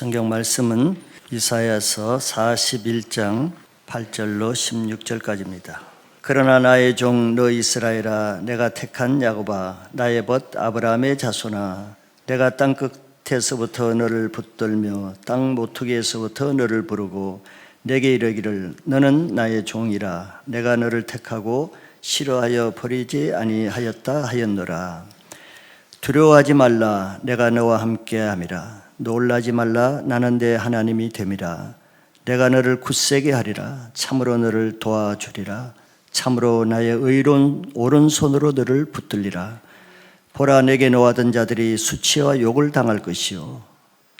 성경 말씀은 이사야서 41장 8절로 16절까지입니다. 그러나 나의 종 너 이스라엘아, 내가 택한 야곱아, 나의 벗 아브라함의 자손아, 내가 땅 끝에서부터 너를 붙들며 땅 모퉁이에서부터 너를 부르고 내게 이르기를 너는 나의 종이라. 내가 너를 택하고 싫어하여 버리지 아니하였다 하였노라. 두려워하지 말라, 내가 너와 함께함이라. 놀라지 말라, 나는 내 하나님이 됨이라. 내가 너를 굳세게 하리라. 참으로 너를 도와주리라. 참으로 나의 의로운 오른손으로 너를 붙들리라. 보라, 내게 노하던 자들이 수치와 욕을 당할 것이요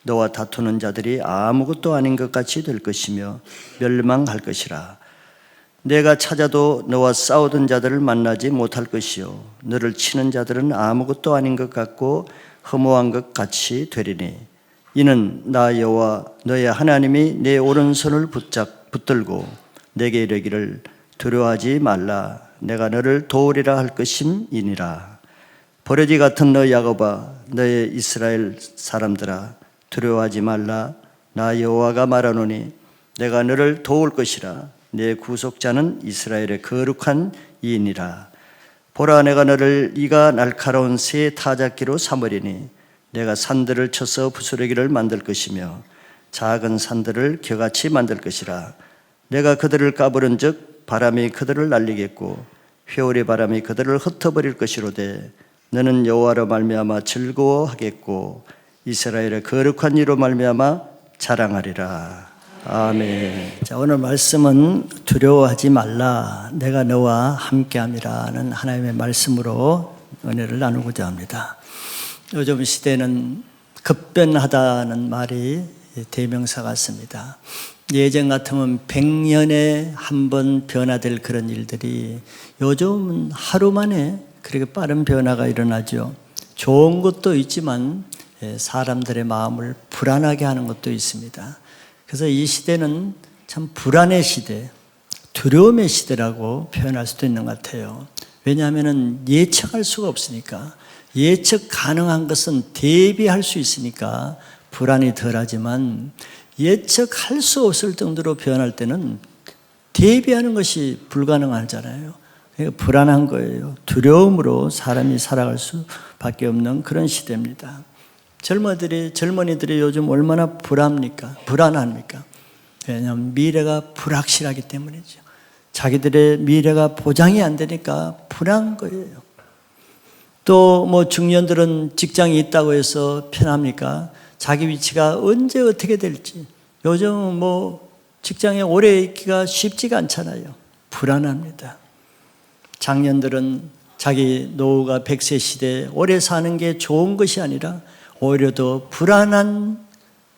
너와 다투는 자들이 아무것도 아닌 것 같이 될 것이며 멸망할 것이라. 내가 찾아도 너와 싸우던 자들을 만나지 못할 것이요 너를 치는 자들은 아무것도 아닌 것 같고 허무한 것 같이 되리니, 이는 나 여호와 너의 하나님이 내 오른손을 붙들고 내게 이르기를 두려워하지 말라, 내가 너를 도우리라 할 것임이니라. 버러지 같은 너 야곱아, 너의 이스라엘 사람들아, 두려워하지 말라. 나 여호와가 말하노니 내가 너를 도울 것이라. 내 구속자는 이스라엘의 거룩한 이인이라. 보라, 내가 너를 이가 날카로운 새 타작기로 삼으리니 내가 산들을 쳐서 부스러기를 만들 것이며 작은 산들을 겨같이 만들 것이라. 내가 그들을 까부른 즉 바람이 그들을 날리겠고 회오리 바람이 그들을 흩어버릴 것이로되 너는 여호와로 말미암아 즐거워하겠고 이스라엘의 거룩한 이로 말미암아 자랑하리라. 아멘. 자, 오늘 말씀은 두려워하지 말라, 내가 너와 함께함이라는 하나님의 말씀으로 은혜를 나누고자 합니다. 요즘 시대는 급변하다는 말이 대명사 같습니다. 예전 같으면 100년에 한 번 변화될 그런 일들이 요즘은 하루 만에 그렇게 빠른 변화가 일어나죠. 좋은 것도 있지만 사람들의 마음을 불안하게 하는 것도 있습니다. 그래서 이 시대는 참 불안의 시대, 두려움의 시대라고 표현할 수도 있는 것 같아요. 왜냐하면 예측할 수가 없으니까, 예측 가능한 것은 대비할 수 있으니까 불안이 덜하지만 예측할 수 없을 정도로 변할 때는 대비하는 것이 불가능하잖아요. 그러니까 불안한 거예요. 두려움으로 사람이 살아갈 수밖에 없는 그런 시대입니다. 젊은이들이 요즘 얼마나 불안합니까? 왜냐하면 미래가 불확실하기 때문이죠. 자기들의 미래가 보장이 안 되니까 불안한 거예요. 또 뭐 중년들은 직장이 있다고 해서 편합니까? 자기 위치가 언제 어떻게 될지. 요즘은 뭐 직장에 오래 있기가 쉽지가 않잖아요. 불안합니다. 장년들은 자기 노후가 100세 시대에 오래 사는 게 좋은 것이 아니라 오히려 더 불안한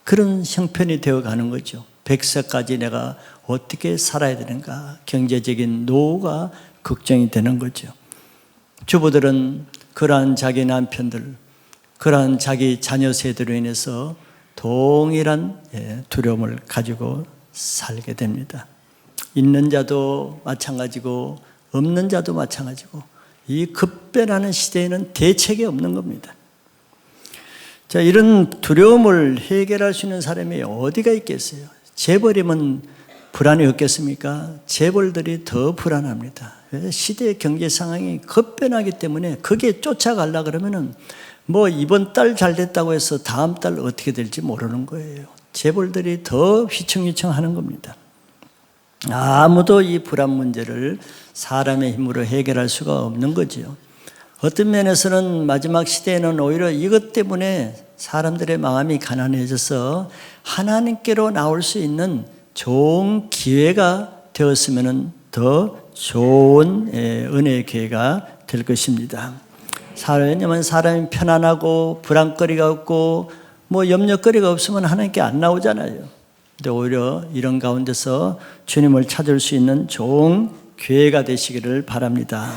그런 형편이 되어가는 거죠. 100세까지 내가 어떻게 살아야 되는가, 경제적인 노후가 걱정이 되는 거죠. 주부들은 그러한 자기 남편들, 그러한 자기 자녀 세대로 인해서 동일한 두려움을 가지고 살게 됩니다. 있는 자도 마찬가지고 없는 자도 마찬가지고 이 급변하는 시대에는 대책이 없는 겁니다. 자, 이런 두려움을 해결할 수 있는 사람이 어디가 있겠어요? 재벌이면 불안이 없겠습니까? 재벌들이 더 불안합니다. 시대의 경제 상황이 급변하기 때문에 거기에 쫓아가려고 그러면은 뭐 이번 달 잘 됐다고 해서 다음 달 어떻게 될지 모르는 거예요. 재벌들이 더 휘청휘청 하는 겁니다. 아무도 이 불안 문제를 사람의 힘으로 해결할 수가 없는 거지요. 어떤 면에서는 마지막 시대에는 오히려 이것 때문에 사람들의 마음이 가난해져서 하나님께로 나올 수 있는 좋은 기회가 되었으면 더 좋은 은혜의 기회가 될 것입니다. 왜냐하면 사람이 편안하고 불안거리가 없고 뭐 염려거리가 없으면 하나님께 안 나오잖아요. 근데 오히려 이런 가운데서 주님을 찾을 수 있는 좋은 기회가 되시기를 바랍니다.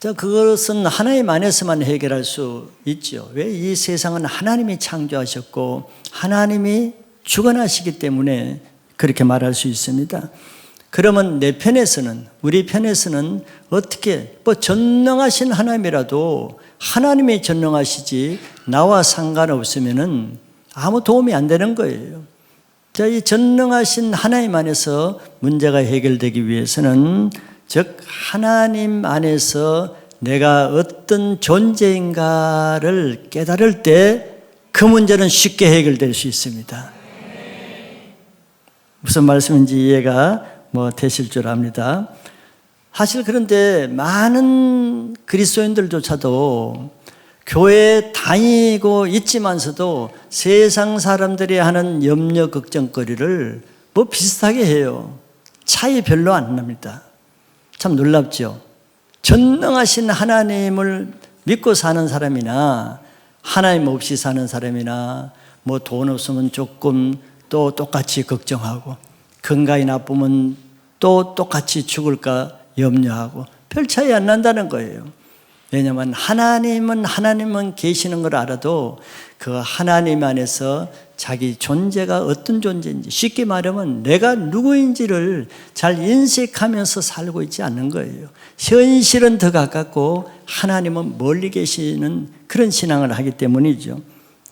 자, 그것은 하나님 안에서만 해결할 수 있죠. 왜? 이 세상은 하나님이 창조하셨고 하나님이 주관하시기 때문에 그렇게 말할 수 있습니다. 그러면 내 편에서는, 우리 편에서는 어떻게, 전능하신 하나님이라도 하나님이 전능하시지 나와 상관없으면은 아무 도움이 안 되는 거예요. 자, 이 전능하신 하나님 안에서 문제가 해결되기 위해서는, 즉 하나님 안에서 내가 어떤 존재인가를 깨달을 때 그 문제는 쉽게 해결될 수 있습니다. 무슨 말씀인지 이해가 되실 줄 압니다. 사실 그런데 많은 그리스도인들조차도 교회 다니고 있지만서도 세상 사람들이 하는 염려 걱정거리를 비슷하게 해요. 차이 별로 안 납니다. 참 놀랍죠. 전능하신 하나님을 믿고 사는 사람이나 하나님 없이 사는 사람이나 돈 없으면 조금 또 똑같이 걱정하고, 건강이 나쁘면 또 똑같이 죽을까 염려하고 별 차이 안 난다는 거예요. 왜냐하면 하나님은 계시는 걸 알아도 그 하나님 안에서 자기 존재가 어떤 존재인지, 쉽게 말하면 내가 누구인지를 잘 인식하면서 살고 있지 않는 거예요. 현실은 더 가깝고 하나님은 멀리 계시는 그런 신앙을 하기 때문이죠.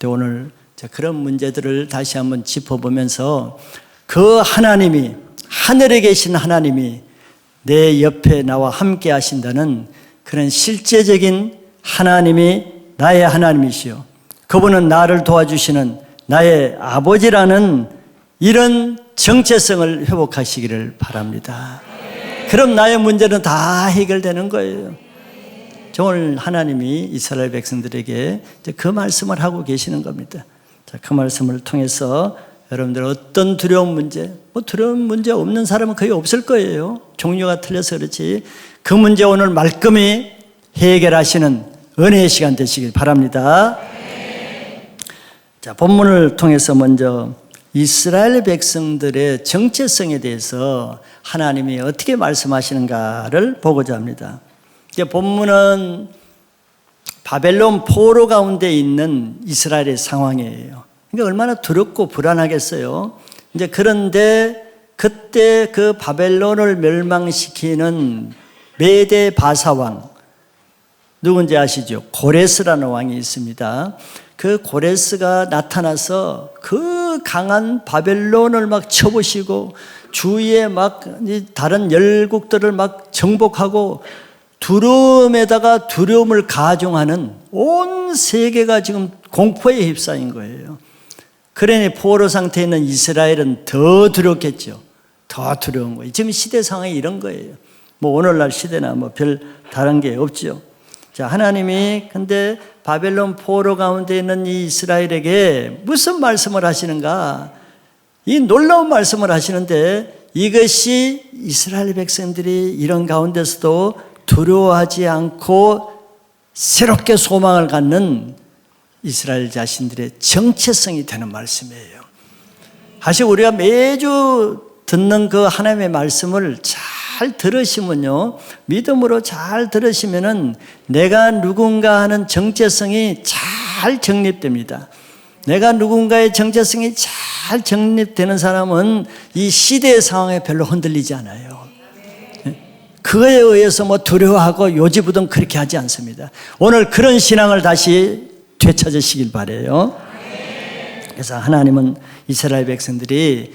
오늘 그런 문제들을 다시 한번 짚어보면서, 그 하나님이, 하늘에 계신 하나님이 내 옆에 나와 함께 하신다는 그런 실제적인 하나님이 나의 하나님이시요, 그분은 나를 도와주시는 나의 아버지라는 이런 정체성을 회복하시기를 바랍니다. 그럼 나의 문제는 다 해결되는 거예요. 오늘 하나님이 이스라엘 백성들에게 그 말씀을 하고 계시는 겁니다. 그 말씀을 통해서 여러분들 어떤 두려운 문제, 두려운 문제 없는 사람은 거의 없을 거예요. 종류가 틀려서 그렇지. 그 문제 오늘 말끔히 해결하시는 은혜의 시간 되시길 바랍니다. 자, 본문을 통해서 먼저 이스라엘 백성들의 정체성에 대해서 하나님이 어떻게 말씀하시는가를 보고자 합니다. 본문은 바벨론 포로 가운데 있는 이스라엘의 상황이에요. 그러니까 얼마나 두렵고 불안하겠어요. 그런데 그때 그 바벨론을 멸망시키는 메데 바사왕, 누군지 아시죠? 고레스라는 왕이 있습니다. 그 고레스가 나타나서 그 강한 바벨론을 막 쳐부시고 주위에 막 다른 열국들을 막 정복하고 두려움에다가 두려움을 가중하는 온 세계가 지금 공포에 휩싸인 거예요. 그러니 포로 상태에 있는 이스라엘은 더 두렵겠죠. 더 두려운 거예요. 지금 시대 상황이 이런 거예요. 오늘날 시대나 별 다른 게 없죠. 자, 하나님이 근데 바벨론 포로 가운데 있는 이 이스라엘에게 무슨 말씀을 하시는가? 이 놀라운 말씀을 하시는데, 이것이 이스라엘 백성들이 이런 가운데서도 두려워하지 않고 새롭게 소망을 갖는 이스라엘 자신들의 정체성이 되는 말씀이에요. 사실 우리가 매주 듣는 그 하나님의 말씀을 잘 들으시면요, 믿음으로 잘 들으시면은 내가 누군가 하는 정체성이 잘 정립됩니다. 내가 누군가의 정체성이 잘 정립되는 사람은 이 시대의 상황에 별로 흔들리지 않아요. 그거에 의해서 두려워하고 요지부동 그렇게 하지 않습니다. 오늘 그런 신앙을 다시 되찾으시길 바라요. 그래서 하나님은 이스라엘 백성들이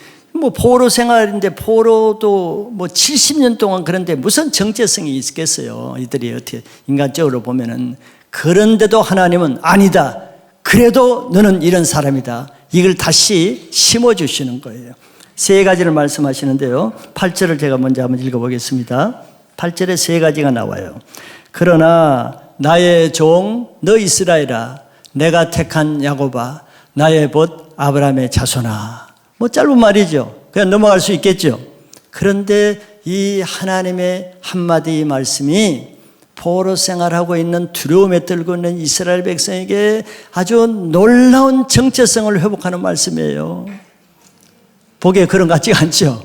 포로 생활인데, 포로도 70년 동안, 그런데 무슨 정체성이 있겠어요. 이들이 어떻게 인간적으로 보면은. 그런데도 하나님은 아니다, 그래도 너는 이런 사람이다, 이걸 다시 심어주시는 거예요. 세 가지를 말씀하시는데요, 8절을 제가 먼저 한번 읽어보겠습니다. 8절에 세 가지가 나와요. 그러나 나의 종 너 이스라엘아, 내가 택한 야곱아, 나의 벗 아브라함의 자손아. 짧은 말이죠. 그냥 넘어갈 수 있겠죠. 그런데 이 하나님의 한마디 말씀이 포로 생활하고 있는 두려움에 떨고 있는 이스라엘 백성에게 아주 놀라운 정체성을 회복하는 말씀이에요. 보기에 그런 것 같지가 않죠.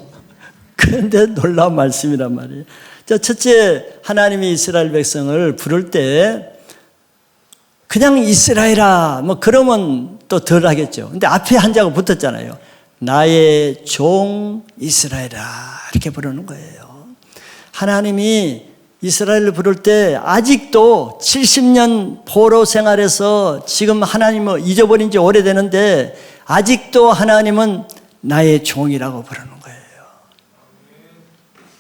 그런데 놀라운 말씀이란 말이에요. 자, 첫째, 하나님이 이스라엘 백성을 부를 때 그냥 이스라엘아 그러면 또 덜 하겠죠. 근데 앞에 한 자가 붙었잖아요. 나의 종 이스라엘아, 이렇게 부르는 거예요. 하나님이 이스라엘을 부를 때 아직도 70년 포로 생활에서 지금 하나님을 잊어버린 지 오래되는데 아직도 하나님은 나의 종이라고 부르는 거예요.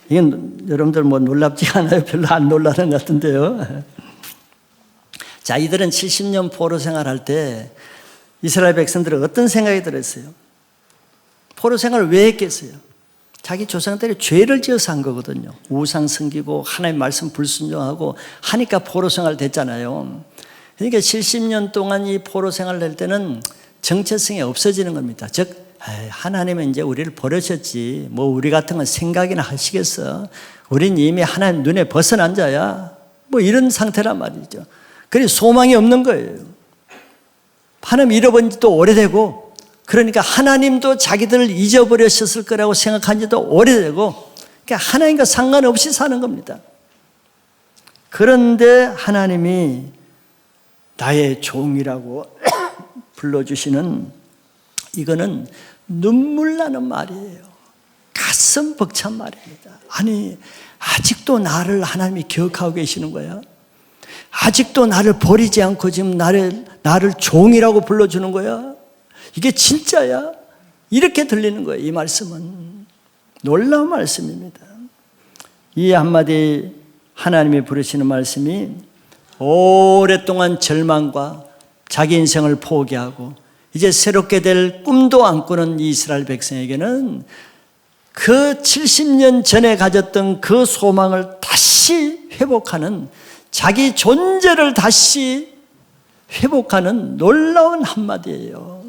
이건 여러분들 뭐 놀랍지 않아요? 별로 안 놀라는 것 같은데요. 자, 이들은 70년 포로 생활할 때 이스라엘 백성들은 어떤 생각이 들었어요? 포로 생활을 왜 했겠어요? 자기 조상들이 죄를 지어서 한 거거든요. 우상 섬기고 하나님 말씀 불순종하고 하니까 포로 생활 됐잖아요. 그러니까 70년 동안 이 포로 생활을 할 때는 정체성이 없어지는 겁니다. 즉 하나님은 이제 우리를 버리셨지 뭐 우리 같은 건 생각이나 하시겠어. 우린 이미 하나님 눈에 벗어난 자야. 뭐 이런 상태란 말이죠. 그래서 소망이 없는 거예요. 하나님 잃어버린 지도 오래되고, 그러니까 하나님도 자기들을 잊어버리셨을 거라고 생각한 지도 오래되고, 그러니까 하나님과 상관없이 사는 겁니다. 그런데 하나님이 나의 종이라고 불러주시는, 이거는 눈물 나는 말이에요. 가슴 벅찬 말입니다. 아니, 아직도 나를 하나님이 기억하고 계시는 거야? 아직도 나를 버리지 않고 지금 나를 종이라고 불러주는 거야? 이게 진짜야? 이렇게 들리는 거예요. 이 말씀은 놀라운 말씀입니다. 이 한마디 하나님이 부르시는 말씀이 오랫동안 절망과 자기 인생을 포기하고 이제 새롭게 될 꿈도 안 꾸는 이스라엘 백성에게는 그 70년 전에 가졌던 그 소망을 다시 회복하는, 자기 존재를 다시 회복하는 놀라운 한마디예요.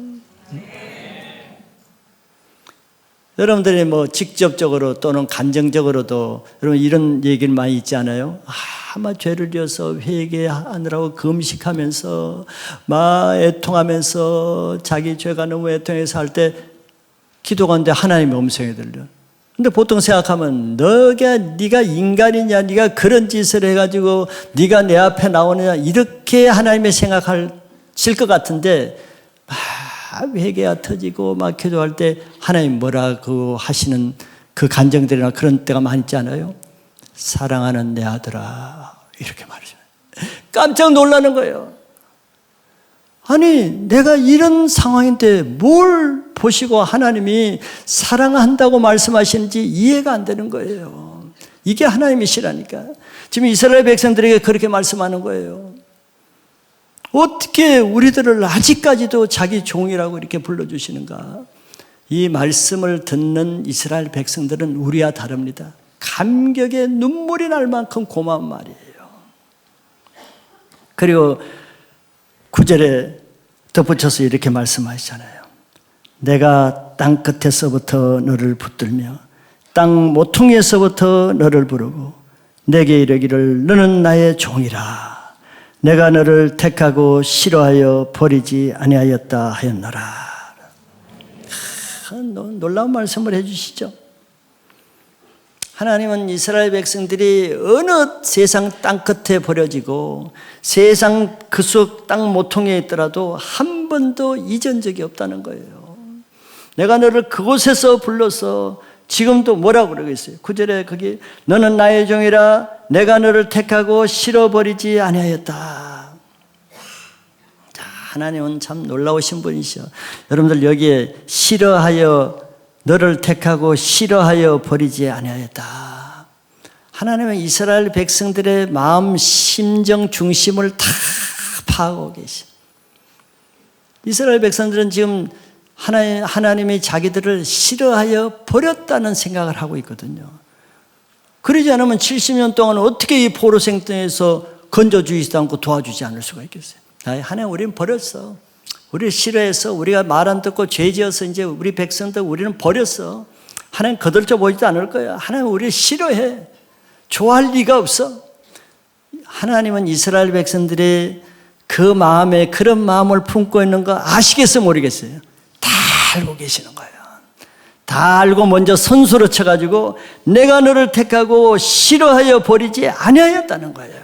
여러분들이 뭐 직접적으로 또는 감정적으로도 여러분 이런 얘기를 많이 있지 않아요? 아마 죄를 지어서 회개하느라고 금식하면서 막 애통하면서 자기 죄가 너무 애통해서 할 때 기도하는데 하나님의 음성이 들려. 근데 보통 생각하면 네가 인간이냐, 네가 그런 짓을 해가지고 네가 내 앞에 나오느냐, 이렇게 하나님의 생각하실 것 같은데 막 회개가 터지고 막 기도할 때 하나님 뭐라고 하시는 그 감정들이나 그런 때가 많이 있지 않아요? 사랑하는 내 아들아, 이렇게 말이죠. 깜짝 놀라는 거예요. 아니, 내가 이런 상황인데 뭘 보시고 하나님이 사랑한다고 말씀하시는지 이해가 안 되는 거예요. 이게 하나님이시라니까. 지금 이스라엘 백성들에게 그렇게 말씀하는 거예요. 어떻게 우리들을 아직까지도 자기 종이라고 이렇게 불러주시는가? 이 말씀을 듣는 이스라엘 백성들은 우리와 다릅니다. 감격에 눈물이 날 만큼 고마운 말이에요. 그리고 9절에 덧붙여서 이렇게 말씀하시잖아요. 내가 땅 끝에서부터 너를 붙들며 땅 모퉁이에서부터 너를 부르고 내게 이르기를 너는 나의 종이라. 내가 너를 택하고 싫어하여 버리지 아니하였다 하였노라. 놀라운 말씀을 해주시죠. 하나님은 이스라엘 백성들이 어느 세상 땅끝에 버려지고 세상 그 속 땅 모퉁이에 있더라도 한 번도 잊은 적이 없다는 거예요. 내가 너를 그곳에서 불러서 지금도 뭐라고 그러겠어요? 9절에 거기 너는 나의 종이라 내가 너를 택하고 싫어버리지 아니하였다. 자, 하나님은 참 놀라우신 분이시죠. 여러분들 여기에 싫어하여 너를 택하고 싫어하여 버리지 아니하였다. 하나님은 이스라엘 백성들의 마음 심정 중심을 다 파악하고 계시. 이스라엘 백성들은 지금 하나님이 자기들을 싫어하여 버렸다는 생각을 하고 있거든요. 그러지 않으면 70년 동안 어떻게 이 포로 생활에서 건져주지도 않고 도와주지 않을 수가 있겠어요? 하나님 우리는 버렸어. 우리를 싫어해서 우리가 말 안 듣고 죄 지어서 이제 우리 백성들 우리는 버렸어. 하나님 거들떠 보지도 않을 거야. 하나님 우리를 싫어해. 좋아할 리가 없어. 하나님은 이스라엘 백성들이 그 마음에 그런 마음을 품고 있는 거 아시겠어요? 모르겠어요? 다 알고 계시는 거예요. 다 알고 먼저 선수로 쳐가지고 내가 너를 택하고 싫어하여 버리지 아니하였다는 거예요.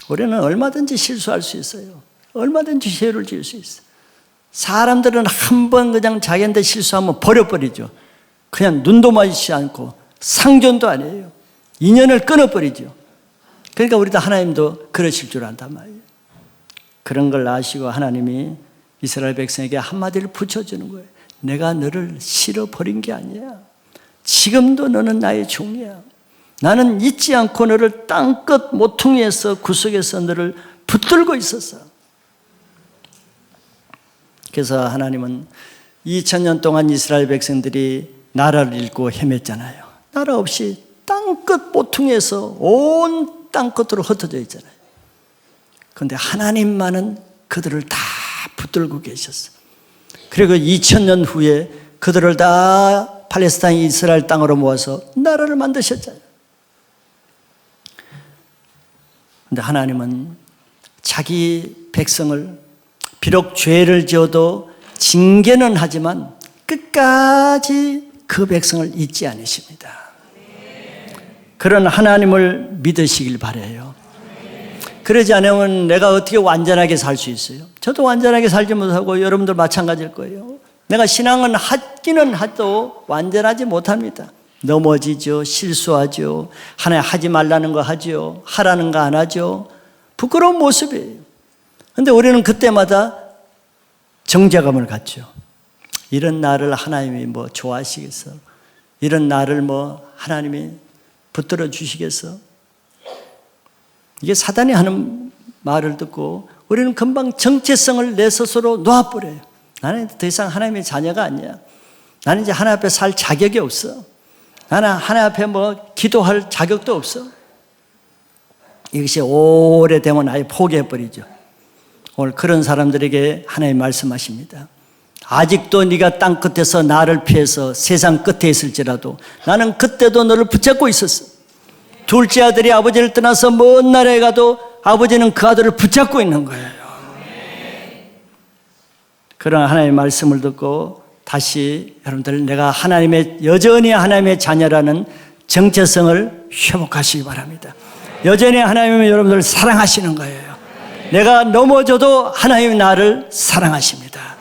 우리는 얼마든지 실수할 수 있어요. 얼마든지 죄를 지을 수 있어요. 사람들은 한 번 그냥 자기한테 실수하면 버려버리죠. 그냥 눈도 마주치지 않고 상전도 아니에요. 인연을 끊어버리죠. 그러니까 우리도 하나님도 그러실 줄 안단 말이에요. 그런 걸 아시고 하나님이 이스라엘 백성에게 한마디를 붙여주는 거예요. 내가 너를 실어버린 게 아니야. 지금도 너는 나의 종이야. 나는 잊지 않고 너를 땅끝 모퉁이에서 구석에서 너를 붙들고 있었어. 그래서 하나님은 2000년 동안 이스라엘 백성들이 나라를 잃고 헤맸잖아요. 나라 없이 땅끝 모퉁이에서 온 땅끝으로 흩어져 있잖아요. 그런데 하나님만은 그들을 다 붙들고 계셨어. 그리고 2000년 후에 그들을 다 팔레스타인 이스라엘 땅으로 모아서 나라를 만드셨잖아요. 그런데 하나님은 자기 백성을 비록 죄를 지어도 징계는 하지만 끝까지 그 백성을 잊지 않으십니다. 그런 하나님을 믿으시길 바라요. 그러지 않으면 내가 어떻게 완전하게 살 수 있어요? 저도 완전하게 살지 못하고 여러분들 마찬가지일 거예요. 내가 신앙은 하기는 해도 완전하지 못합니다. 넘어지죠. 실수하죠. 하나 하지 말라는 거 하죠. 하라는 거 안 하죠. 부끄러운 모습이에요. 그런데 우리는 그때마다 정죄감을 갖죠. 이런 나를 하나님이 뭐 좋아하시겠어? 이런 나를 뭐 하나님이 붙들어 주시겠어? 이게 사단이 하는 말을 듣고 우리는 금방 정체성을 내 스스로 놓아버려요. 나는 더 이상 하나님의 자녀가 아니야. 나는 이제 하나님 앞에 살 자격이 없어. 나는 하나님 앞에 뭐 기도할 자격도 없어. 이것이 오래되면 아예 포기해버리죠. 오늘 그런 사람들에게 하나님 말씀하십니다. 아직도 네가 땅끝에서 나를 피해서 세상 끝에 있을지라도 나는 그때도 너를 붙잡고 있었어. 둘째 아들이 아버지를 떠나서 먼 나라에 가도 아버지는 그 아들을 붙잡고 있는 거예요. 그런 하나님의 말씀을 듣고 다시 여러분들 내가 여전히 하나님의 자녀라는 정체성을 회복하시기 바랍니다. 여전히 하나님은 여러분들을 사랑하시는 거예요. 내가 넘어져도 하나님이 나를 사랑하십니다.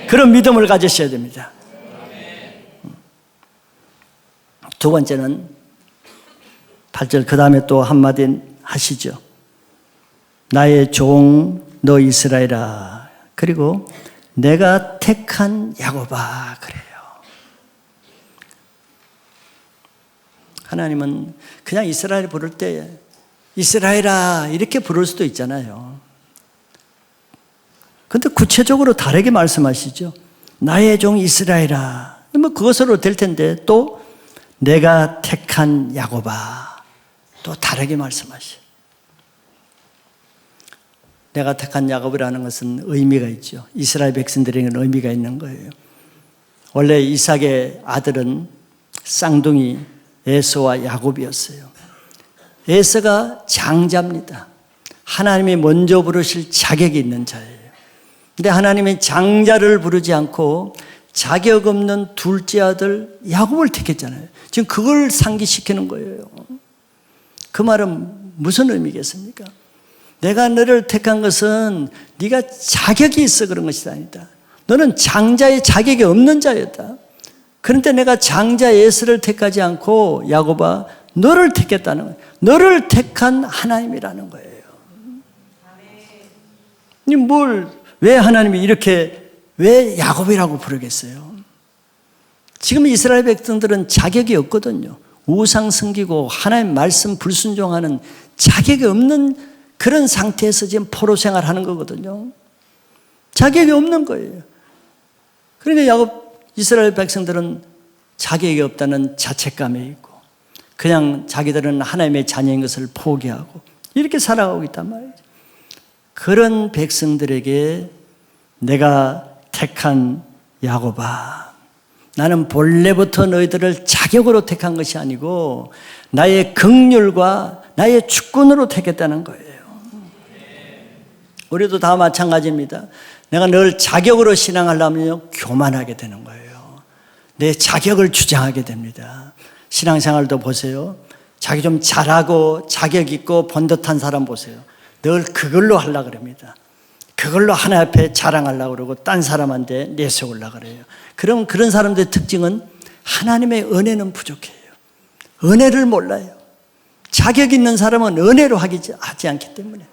그런 믿음을 가지셔야 됩니다. 두 번째는 8절 그 다음에 또 한마디 하시죠. 나의 종 너 이스라엘아, 그리고 내가 택한 야곱아, 그래요. 하나님은 그냥 이스라엘 부를 때 이스라엘아 이렇게 부를 수도 있잖아요. 그런데 구체적으로 다르게 말씀하시죠. 나의 종 이스라엘아, 뭐 그것으로 될 텐데 또 내가 택한 야곱아, 또 다르게 말씀하시죠. 내가 택한 야곱이라는 것은 의미가 있죠. 이스라엘 백성들에게는 의미가 있는 거예요. 원래 이삭의 아들은 쌍둥이 에서와 야곱이었어요. 에서가 장자입니다. 하나님이 먼저 부르실 자격이 있는 자예요. 근데 하나님이 장자를 부르지 않고 자격 없는 둘째 아들 야곱을 택했잖아요. 지금 그걸 상기시키는 거예요. 그 말은 무슨 의미겠습니까? 내가 너를 택한 것은 네가 자격이 있어 그런 것이 아니다. 너는 장자의 자격이 없는 자였다. 그런데 내가 장자 에서를 택하지 않고 야곱아 너를 택했다는 거예요. 너를 택한 하나님이라는 거예요. 왜 하나님이 왜 야곱이라고 부르겠어요? 지금 이스라엘 백성들은 자격이 없거든요. 우상 섬기고 하나님 말씀 불순종하는 자격이 없는 그런 상태에서 지금 포로 생활하는 거거든요. 자격이 없는 거예요. 그러니까 이스라엘 백성들은 자격이 없다는 자책감에 있고 그냥 자기들은 하나님의 자녀인 것을 포기하고 이렇게 살아가고 있단 말이죠. 그런 백성들에게 내가 택한 야곱아, 나는 본래부터 너희들을 자격으로 택한 것이 아니고 나의 긍휼과 나의 주권으로 택했다는 거예요. 우리도 다 마찬가지입니다. 내가 늘 자격으로 신앙하려면 교만하게 되는 거예요. 내 자격을 주장하게 됩니다. 신앙생활도 보세요. 자기 좀 잘하고 자격 있고 번듯한 사람 보세요. 늘 그걸로 하려고 그럽니다. 그걸로 하나님 앞에 자랑하려고 그러고 딴 사람한테 내세우려고 그래요. 그럼 그런 사람들의 특징은 하나님의 은혜는 부족해요. 은혜를 몰라요. 자격 있는 사람은 은혜로 하지 않기 때문에.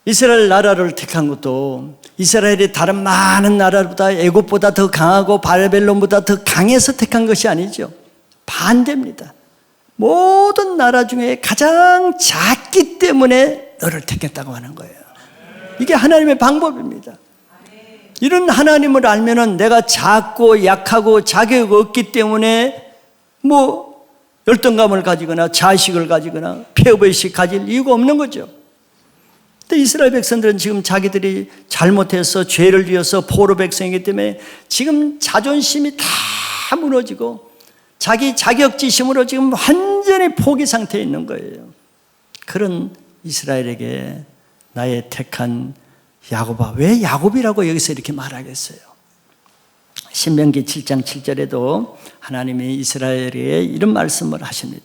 이스라엘 나라를 택한 것도 이스라엘이 다른 많은 나라보다 애굽보다 더 강하고 바벨론보다 더 강해서 택한 것이 아니죠. 반대입니다. 모든 나라 중에 가장 작기 때문에 너를 택했다고 하는 거예요. 이게 하나님의 방법입니다. 이런 하나님을 알면은 내가 작고 약하고 자격 없기 때문에 뭐 열등감을 가지거나 자식을 가지거나 폐업의식 가질 이유가 없는 거죠. 근데 이스라엘 백성들은 지금 자기들이 잘못해서 죄를 지어서 포로 백성이기 때문에 지금 자존심이 다 무너지고 자기 자격지심으로 지금 완전히 포기 상태에 있는 거예요. 그런 이스라엘에게 나의 택한 야곱아, 왜 야곱이라고 여기서 이렇게 말하겠어요? 신명기 7장 7절에도 하나님이 이스라엘에게 이런 말씀을 하십니다.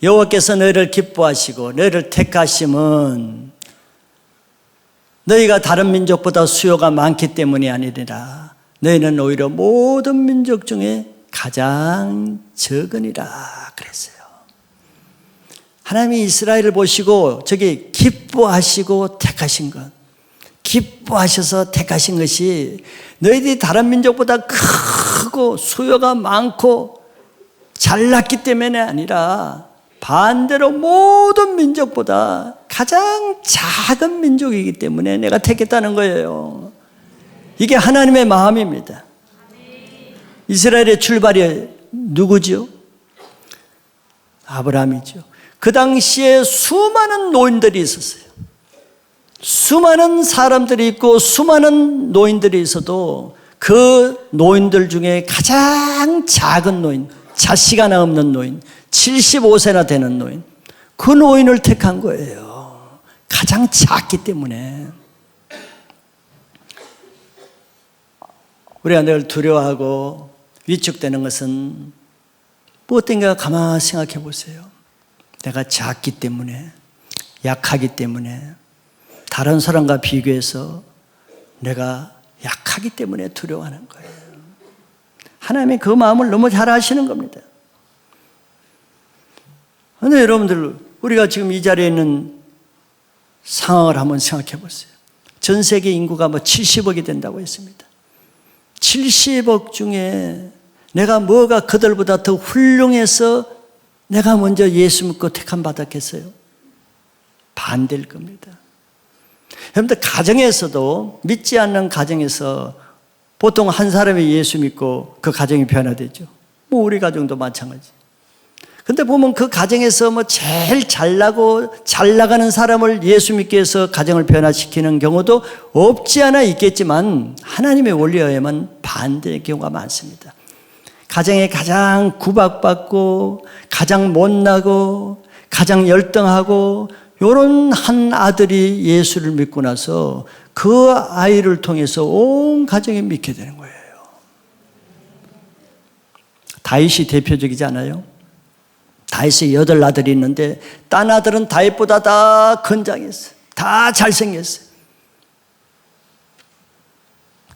여호와께서 너희를 기뻐하시고 너희를 택하심은 너희가 다른 민족보다 수요가 많기 때문이 아니라 너희는 오히려 모든 민족 중에 가장 적으니라 그랬어요. 하나님이 이스라엘을 보시고 저기 기뻐하시고 택하신 것, 기뻐하셔서 택하신 것이 너희들이 다른 민족보다 크고 수요가 많고 잘났기 때문에 아니라 반대로 모든 민족보다 가장 작은 민족이기 때문에 내가 택했다는 거예요. 이게 하나님의 마음입니다. 이스라엘의 출발이 누구죠? 아브라함이죠. 그 당시에 수많은 노인들이 있었어요. 수많은 사람들이 있고 수많은 노인들이 있어도 그 노인들 중에 가장 작은 노인, 자식 하나 없는 노인, 75세나 되는 노인, 그 노인을 택한 거예요. 가장 작기 때문에. 우리가 늘 두려워하고 위축되는 것은 무엇인가 가만히 생각해 보세요. 내가 작기 때문에, 약하기 때문에, 다른 사람과 비교해서 내가 약하기 때문에 두려워하는 거예요. 하나님이 그 마음을 너무 잘 아시는 겁니다. 그런데 여러분들, 우리가 지금 이 자리에 있는 상황을 한번 생각해 보세요. 전 세계 인구가 70억이 된다고 했습니다. 70억 중에 내가 뭐가 그들보다 더 훌륭해서 내가 먼저 예수 믿고 택함 받았겠어요? 반대일 겁니다. 여러분들 가정에서도 믿지 않는 가정에서 보통 한 사람이 예수 믿고 그 가정이 변화되죠. 우리 가정도 마찬가지. 근데 보면 그 가정에서 제일 잘나고 잘 나가는 사람을 예수 믿게 해서 가정을 변화시키는 경우도 없지 않아 있겠지만 하나님의 원리에 의하면 반대의 경우가 많습니다. 가정에 가장 구박받고 가장 못나고 가장 열등하고 이런 한 아들이 예수를 믿고 나서 그 아이를 통해서 온 가정이 믿게 되는 거예요. 다윗이 대표적이지 않아요? 다윗의 8아들이 있는데 딴 아들은 다윗보다 다 건장했어요. 다 잘생겼어요.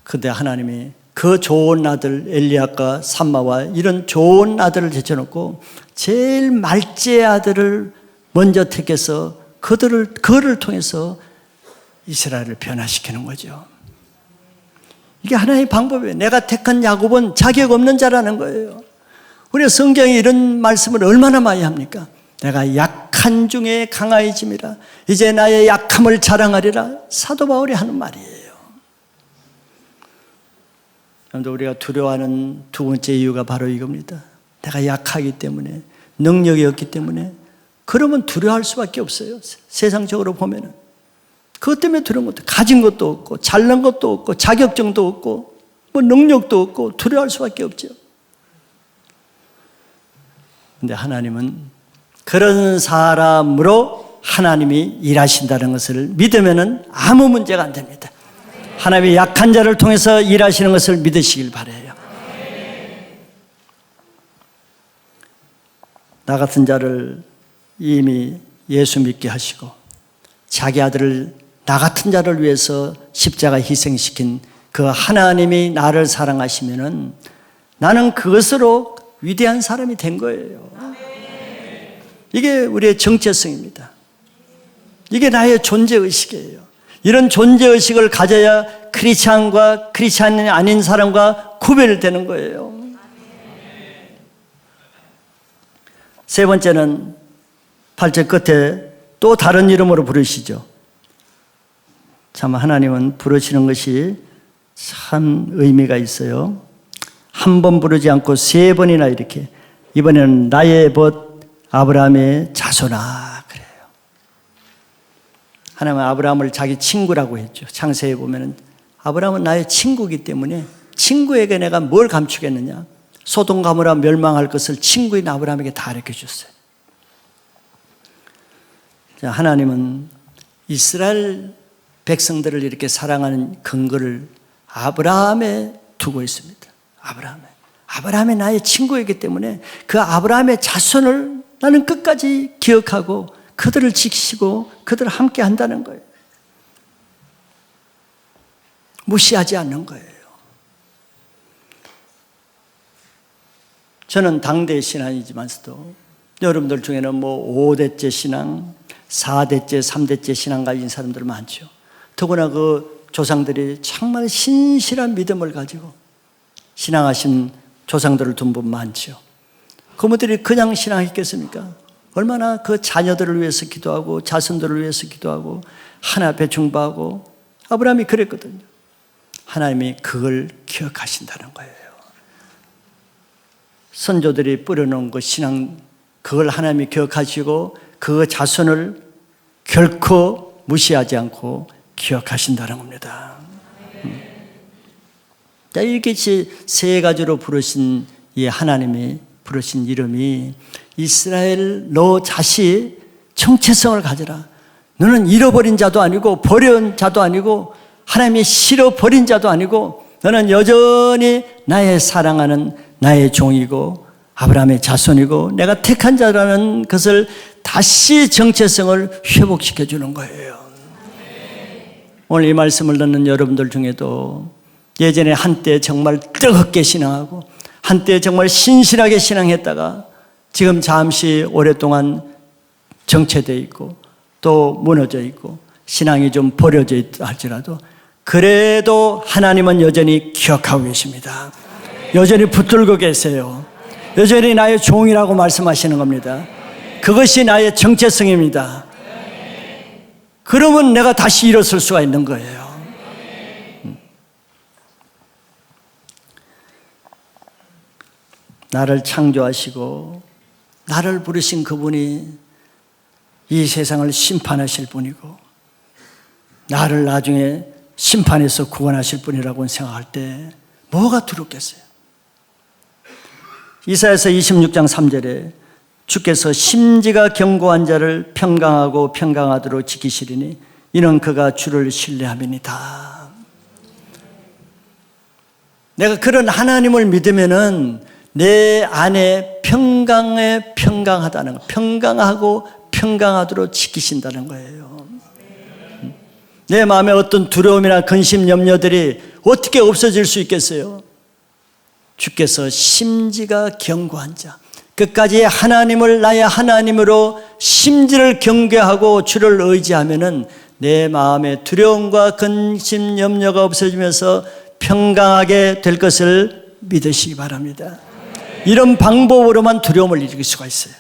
그런데 하나님이 그 좋은 아들 엘리야과 삼마와 이런 좋은 아들을 제쳐놓고 제일 말째 아들을 먼저 택해서 그를 통해서 이스라엘을 변화시키는 거죠. 이게 하나의 방법이에요. 내가 택한 야곱은 자격 없는 자라는 거예요. 우리가 성경에 이런 말씀을 얼마나 많이 합니까? 내가 약한 중에 강하여짐이라 이제 나의 약함을 자랑하리라 사도 바울이 하는 말이에요. 그런데 우리가 두려워하는 두 번째 이유가 바로 이겁니다. 내가 약하기 때문에, 능력이 없기 때문에. 그러면 두려워할 수밖에 없어요. 세상적으로 보면은. 그것 때문에 두려운 것도, 가진 것도 없고 잘난 것도 없고 자격증도 없고 능력도 없고 두려워할 수밖에 없죠. 그런데 하나님은 그런 사람으로 하나님이 일하신다는 것을 믿으면 아무 문제가 안 됩니다. 하나님이 약한 자를 통해서 일하시는 것을 믿으시길 바라요. 나 같은 자를 이미 예수 믿게 하시고 자기 아들을 나 같은 자를 위해서 십자가 희생시킨 그 하나님이 나를 사랑하시면은 나는 그것으로 위대한 사람이 된 거예요. 이게 우리의 정체성입니다. 이게 나의 존재의식이에요. 이런 존재의식을 가져야 크리스찬과 크리스찬이 아닌 사람과 구별되는 거예요. 세 번째는 8절 끝에 또 다른 이름으로 부르시죠. 참 하나님은 부르시는 것이 참 의미가 있어요. 한 번 부르지 않고 세 번이나 이렇게, 이번에는 나의 벗 아브라함의 자손아 그래요. 하나님은 아브라함을 자기 친구라고 했죠. 창세에 보면은 아브라함은 나의 친구이기 때문에 친구에게 내가 뭘 감추겠느냐. 소돔 가모라 멸망할 것을 친구인 아브라함에게 다 알려 줬어요. 자, 하나님은 이스라엘 백성들을 이렇게 사랑하는 근거를 아브라함에 두고 있습니다. 아브라함이 나의 친구이기 때문에 그 아브라함의 자손을 나는 끝까지 기억하고 그들을 지키시고 그들을 함께 한다는 거예요. 무시하지 않는 거예요. 저는 당대 신앙이지만서도 여러분들 중에는 뭐 5대째 신앙, 4대째, 3대째 신앙 가진 사람들 많죠. 더구나 그 조상들이 정말 신실한 믿음을 가지고 신앙하신 조상들을 둔 분 많죠. 그분들이 그냥 신앙했겠습니까? 얼마나 그 자녀들을 위해서 기도하고 자손들을 위해서 기도하고 하나 앞에 중보하고 아브라함이 그랬거든요. 하나님이 그걸 기억하신다는 거예요. 선조들이 뿌려놓은 그 신앙, 그걸 하나님이 기억하시고 그 자손을 결코 무시하지 않고 기억하신다는 겁니다. 이렇게 세 가지로 부르신 이 하나님이 부르신 이름이 이스라엘 너 자시 정체성을 가져라. 너는 잃어버린 자도 아니고 버린 자도 아니고 하나님이 싫어버린 자도 아니고 너는 여전히 나의 사랑하는 나의 종이고 아브라함의 자손이고 내가 택한 자라는 것을 다시 정체성을 회복시켜 주는 거예요. 오늘 이 말씀을 듣는 여러분들 중에도 예전에 한때 정말 뜨겁게 신앙하고 한때 정말 신실하게 신앙했다가 지금 잠시 오랫동안 정체되어 있고 또 무너져 있고 신앙이 좀 버려져 있다 할지라도 그래도 하나님은 여전히 기억하고 계십니다. 여전히 붙들고 계세요. 여전히 나의 종이라고 말씀하시는 겁니다. 그것이 나의 정체성입니다. 그러면 내가 다시 일어설 수가 있는 거예요. 나를 창조하시고 나를 부르신 그분이 이 세상을 심판하실 분이고 나를 나중에 심판에서 구원하실 분이라고 생각할 때 뭐가 두렵겠어요? 이사야서 26장 3절에 주께서 심지가 견고한 자를 평강하고 평강하도록 지키시리니 이는 그가 주를 신뢰함이니이다. 내가 그런 하나님을 믿으면은 내 안에 평강하다는 거, 평강하고 평강하도록 지키신다는 거예요. 내 마음에 어떤 두려움이나 근심, 염려들이 어떻게 없어질 수 있겠어요? 주께서 심지가 견고한 자, 끝까지 하나님을 나의 하나님으로 심지를 경계하고 주를 의지하면은 내 마음에 두려움과 근심, 염려가 없어지면서 평강하게 될 것을 믿으시기 바랍니다. 이런 방법으로만 두려움을 이길 수가 있어요.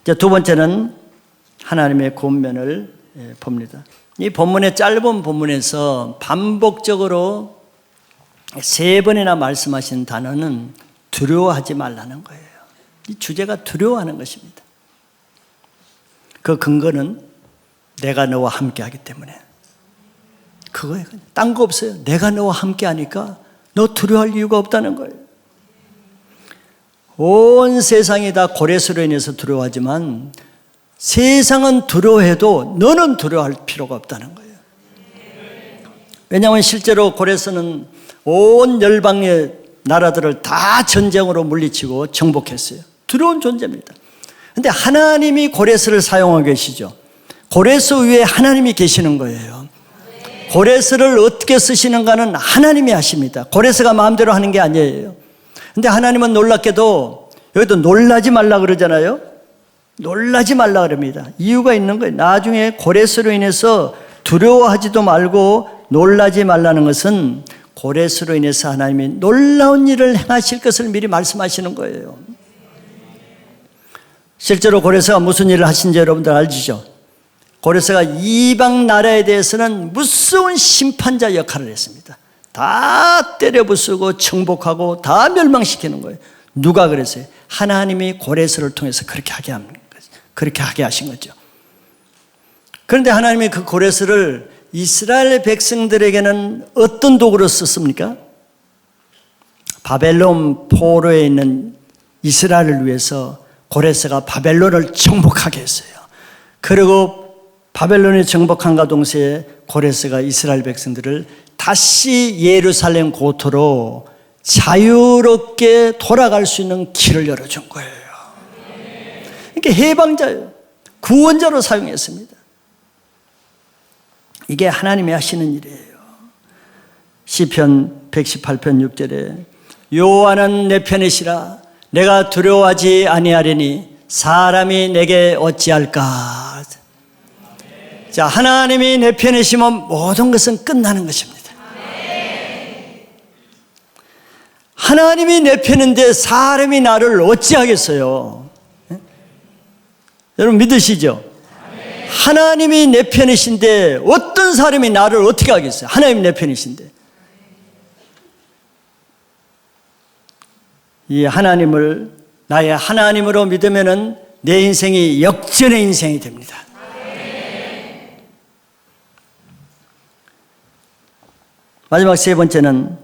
이제 두 번째는 하나님의 권면을 봅니다. 이 본문의 짧은 본문에서 반복적으로 세 번이나 말씀하신 단어는 두려워하지 말라는 거예요. 이 주제가 두려워하는 것입니다. 그 근거는 내가 너와 함께하기 때문에 그거예요. 딴 거 없어요. 내가 너와 함께하니까 너 두려워할 이유가 없다는 거예요. 온 세상이 다 고레스로 인해서 두려워하지만 세상은 두려워해도 너는 두려워할 필요가 없다는 거예요. 왜냐하면 실제로 고레스는 온 열방의 나라들을 다 전쟁으로 물리치고 정복했어요. 두려운 존재입니다. 그런데 하나님이 고레스를 사용하고 계시죠. 고레스 위에 하나님이 계시는 거예요. 고레스를 어떻게 쓰시는가는 하나님이 하십니다. 고레스가 마음대로 하는 게 아니에요. 근데 하나님은 놀랍게도 여기도 놀라지 말라 그러잖아요. 놀라지 말라 그럽니다. 이유가 있는 거예요. 나중에 고레스로 인해서 두려워하지도 말고 놀라지 말라는 것은 고레스로 인해서 하나님이 놀라운 일을 행하실 것을 미리 말씀하시는 거예요. 실제로 고레스가 무슨 일을 하신지 여러분들 알지죠? 고레스가 이방 나라에 대해서는 무서운 심판자 역할을 했습니다. 다 때려부수고 정복하고 다 멸망시키는 거예요. 누가 그랬어요? 하나님이 고레스를 통해서 그렇게 하게 하는 거죠. 그렇게 하게 하신 거죠. 그런데 하나님이 그 고레스를 이스라엘 백성들에게는 어떤 도구로 썼습니까? 바벨론 포로에 있는 이스라엘을 위해서 고레스가 바벨론을 정복하게 했어요. 그리고 바벨론이 정복한가 동시에 고레스가 이스라엘 백성들을 다시 예루살렘 고토로 자유롭게 돌아갈 수 있는 길을 열어준 거예요. 이게 해방자예요. 구원자로 사용했습니다. 이게 하나님이 하시는 일이에요. 시편 118편 6절에 여호와는 내 편이시라 내가 두려워하지 아니하리니 사람이 내게 어찌할까. 자, 하나님이 내 편이시면 모든 것은 끝나는 것입니다. 하나님이 내 편인데 사람이 나를 어찌하겠어요? 여러분 믿으시죠? 하나님이 내 편이신데 어떤 사람이 나를 어떻게 하겠어요? 하나님이 내 편이신데. 이 하나님을 나의 하나님으로 믿으면은 내 인생이 역전의 인생이 됩니다. 마지막 세 번째는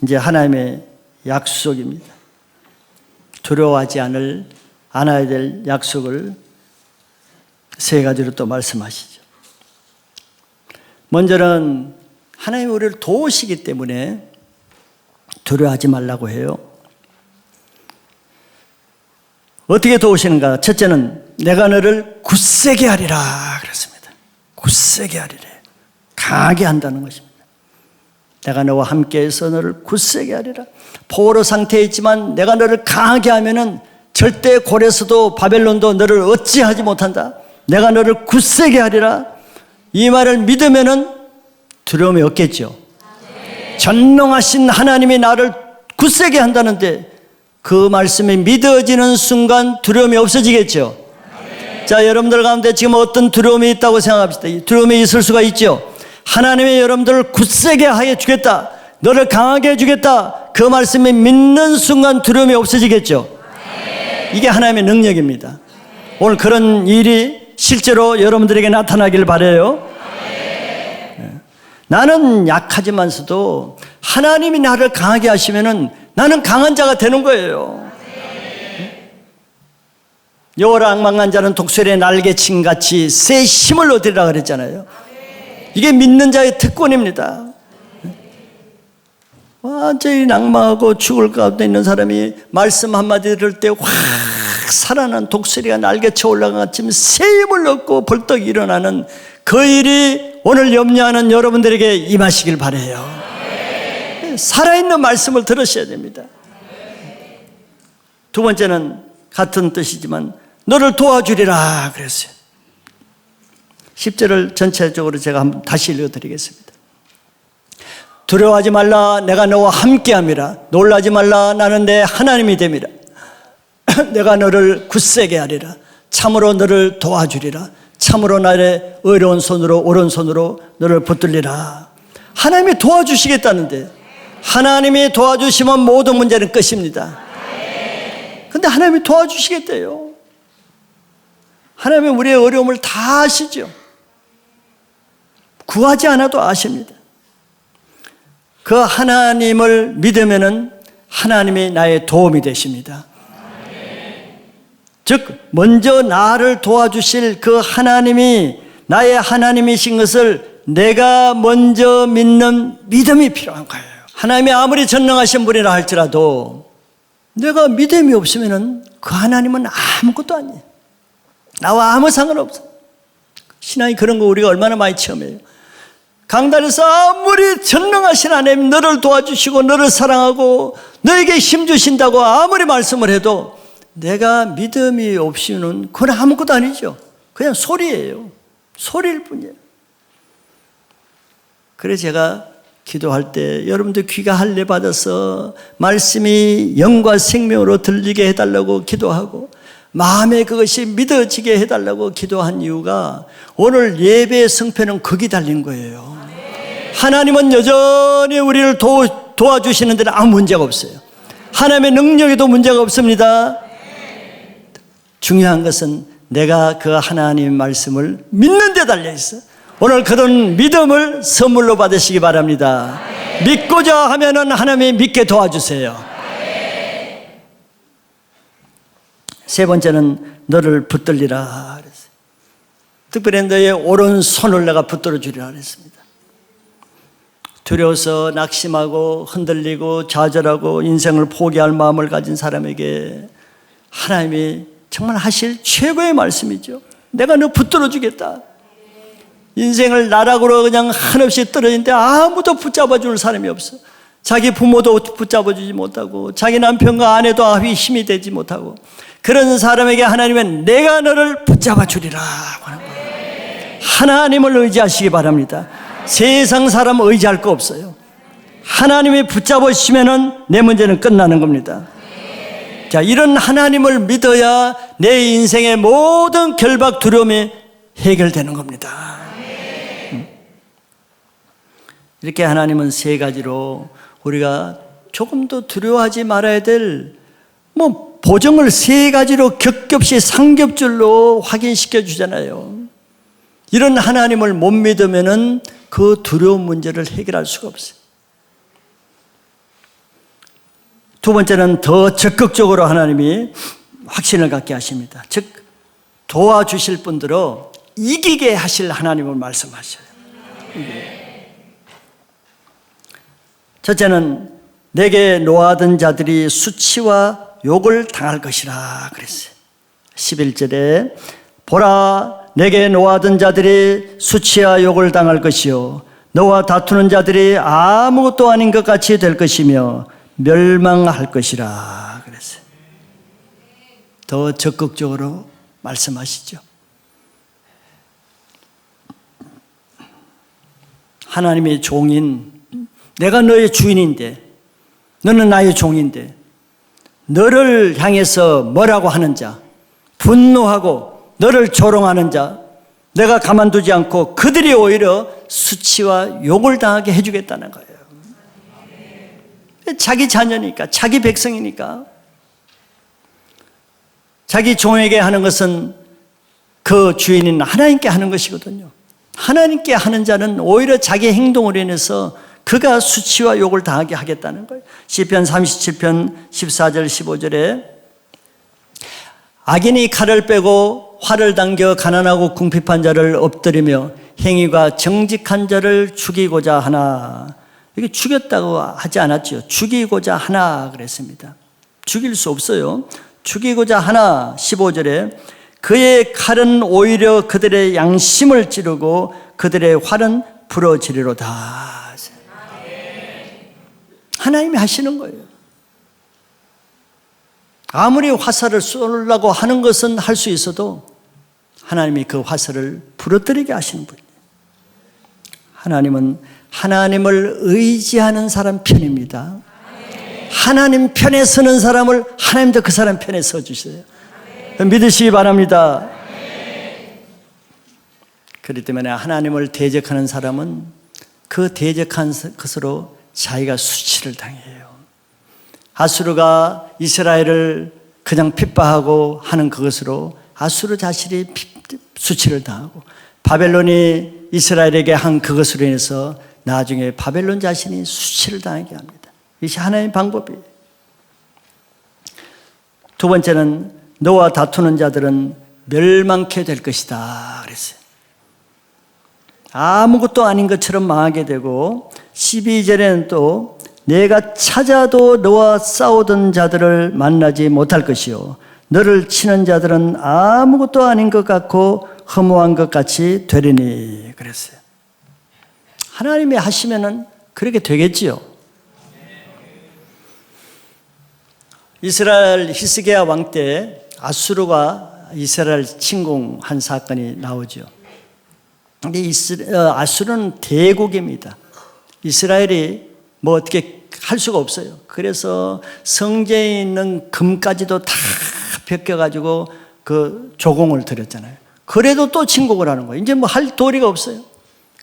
이제 하나님의 약속입니다. 두려워하지 않아야 될 약속을 세 가지로 또 말씀하시죠. 먼저는 하나님이 우리를 도우시기 때문에 두려워하지 말라고 해요. 어떻게 도우시는가? 첫째는 내가 너를 굳세게 하리라 그랬습니다. 굳세게 하리래. 강하게 한다는 것입니다. 내가 너와 함께해서 너를 굳세게 하리라. 포로 상태에 있지만 내가 너를 강하게 하면은 절대 고레스도 바벨론도 너를 어찌하지 못한다. 내가 너를 굳세게 하리라. 이 말을 믿으면은 두려움이 없겠죠. 전능하신 하나님이 나를 굳세게 한다는데 그 말씀이 믿어지는 순간 두려움이 없어지겠죠. 자, 여러분들 가운데 지금 어떤 두려움이 있다고 생각합시다. 이 두려움이 있을 수가 있죠. 하나님이 여러분들을 굳세게 하여 주겠다. 너를 강하게 해주겠다. 그 말씀이 믿는 순간 두려움이 없어지겠죠. 이게 하나님의 능력입니다. 오늘 그런 일이 실제로 여러분들에게 나타나길 바라요. 나는 약하지만서도 하나님이 나를 강하게 하시면은 나는 강한 자가 되는 거예요. 여호와를 앙망한 자는 독수리의 날개친 같이 새 힘을 얻으리라 그랬잖아요. 이게 믿는 자의 특권입니다. 완전히 낭망하고 죽을 가운데 있는 사람이 말씀 한마디 들을 때 확 살아난 독수리가 날개쳐 올라간 것처럼 새 힘을 얻고 벌떡 일어나는 그 일이 오늘 염려하는 여러분들에게 임하시길 바라요. 살아있는 말씀을 들으셔야 됩니다. 두 번째는 같은 뜻이지만 너를 도와주리라 그랬어요. 10절을 전체적으로 제가 한번 다시 읽어드리겠습니다. 두려워하지 말라 내가 너와 함께함이라. 놀라지 말라 나는 내 하나님이 됨이라. 내가 너를 굳세게 하리라. 참으로 너를 도와주리라. 참으로 나의 의로운 손으로 오른손으로 너를 붙들리라. 하나님이 도와주시겠다는데 하나님이 도와주시면 모든 문제는 끝입니다. 근데 하나님이 도와주시겠대요. 하나님은 우리의 어려움을 다 아시죠. 구하지 않아도 아십니다. 그 하나님을 믿으면은 하나님이 나의 도움이 되십니다. 즉 먼저 나를 도와주실 그 하나님이 나의 하나님이신 것을 내가 먼저 믿는 믿음이 필요한 거예요. 하나님이 아무리 전능하신 분이라 할지라도 내가 믿음이 없으면은 그 하나님은 아무것도 아니에요. 나와 아무 상관없어. 신앙이 그런 거 우리가 얼마나 많이 체험해요. 강단에서 아무리 전능하신 하나님 너를 도와주시고 너를 사랑하고 너에게 힘 주신다고 아무리 말씀을 해도 내가 믿음이 없이는 그건 아무것도 아니죠. 그냥 소리예요. 소리일 뿐이에요. 그래서 제가 기도할 때 여러분들 귀가 할례 받아서 말씀이 영과 생명으로 들리게 해달라고 기도하고 마음에 그것이 믿어지게 해달라고 기도한 이유가 오늘 예배의 성패는 거기 달린 거예요. 하나님은 여전히 우리를 도와주시는 데는 아무 문제가 없어요. 하나님의 능력에도 문제가 없습니다. 중요한 것은 내가 그 하나님의 말씀을 믿는 데 달려 있어. 오늘 그런 믿음을 선물로 받으시기 바랍니다. 믿고자 하면은 하나님이 믿게 도와주세요. 세 번째는 너를 붙들리라 그랬어요. 특별히 너의 오른손을 내가 붙들어 주리라 그랬습니다. 두려워서 낙심하고 흔들리고 좌절하고 인생을 포기할 마음을 가진 사람에게 하나님이 정말 하실 최고의 말씀이죠. 내가 너 붙들어 주겠다. 인생을 나락으로 그냥 한없이 떨어지는데 아무도 붙잡아 줄 사람이 없어. 자기 부모도 붙잡아 주지 못하고 자기 남편과 아내도 아비 힘이 되지 못하고 그런 사람에게 하나님은 내가 너를 붙잡아 주리라 하는 거예요. 하나님을 의지하시기 바랍니다. 세상 사람 의지할 거 없어요. 하나님이 붙잡으시면은 내 문제는 끝나는 겁니다. 자, 이런 하나님을 믿어야 내 인생의 모든 결박 두려움이 해결되는 겁니다. 이렇게 하나님은 세 가지로 우리가 조금 더 두려워하지 말아야 될 보정을 세 가지로 겹겹이 삼겹줄로 확인시켜 주잖아요. 이런 하나님을 못 믿으면은 그 두려운 문제를 해결할 수가 없어요. 두 번째는 더 적극적으로 하나님이 확신을 갖게 하십니다. 즉 도와주실 분들로 이기게 하실 하나님을 말씀하셔요. 첫째는 내게 노하던 자들이 수치와 욕을 당할 것이라 그랬어요. 11절에 보라 내게 노하던 자들이 수치와 욕을 당할 것이요 너와 다투는 자들이 아무것도 아닌 것 같이 될 것이며 멸망할 것이라 그랬어요. 더 적극적으로 말씀하시죠. 하나님의 종인 내가 너의 주인인데 너는 나의 종인데 너를 향해서 뭐라고 하는 자, 분노하고 너를 조롱하는 자 내가 가만두지 않고 그들이 오히려 수치와 욕을 당하게 해주겠다는 거예요. 자기 자녀니까, 자기 백성이니까. 자기 종에게 하는 것은 그 주인인 하나님께 하는 것이거든요. 하나님께 하는 자는 오히려 자기 행동으로 인해서 그가 수치와 욕을 당하게 하겠다는 거예요. 시편 37편 14절 15절에 악인이 칼을 빼고 활을 당겨 가난하고 궁핍한 자를 엎드리며 행위가 정직한 자를 죽이고자 하나. 이게 죽였다고 하지 않았죠. 죽이고자 하나 그랬습니다. 죽일 수 없어요. 죽이고자 하나 15절에 그의 칼은 오히려 그들의 양심을 찌르고 그들의 활은 부러지리로다. 하나님이 하시는 거예요. 아무리 화살을 쏘려고 하는 것은 할 수 있어도 하나님이 그 화살을 부러뜨리게 하시는 분이에요. 하나님은 하나님을 의지하는 사람 편입니다. 하나님 편에 서는 사람을 하나님도 그 사람 편에 서주세요. 믿으시기 바랍니다. 그렇기 때문에 하나님을 대적하는 사람은 그 대적한 것으로 자기가 수치를 당해요. 아수르가 이스라엘을 그냥 핍박하고 하는 그것으로 아수르 자신이 수치를 당하고 바벨론이 이스라엘에게 한 그것으로 인해서 나중에 바벨론 자신이 수치를 당하게 합니다. 이것이 하나님의 방법이에요. 두 번째는 너와 다투는 자들은 멸망케 될 것이다 그랬어요. 아무것도 아닌 것처럼 망하게 되고 12절에는 또 내가 찾아도 너와 싸우던 자들을 만나지 못할 것이요 너를 치는 자들은 아무것도 아닌 것 같고 허무한 것 같이 되리니 그랬어요. 하나님이 하시면은 그렇게 되겠지요. 이스라엘 히스기야 왕 때 아수르가 이스라엘 침공한 사건이 나오죠. 근데 아수르는 대국입니다. 이스라엘이 뭐 어떻게 할 수가 없어요. 그래서 성전에 있는 금까지도 다 벗겨가지고 그 조공을 들였잖아요. 그래도 또 침공을 하는 거예요. 이제 뭐 할 도리가 없어요.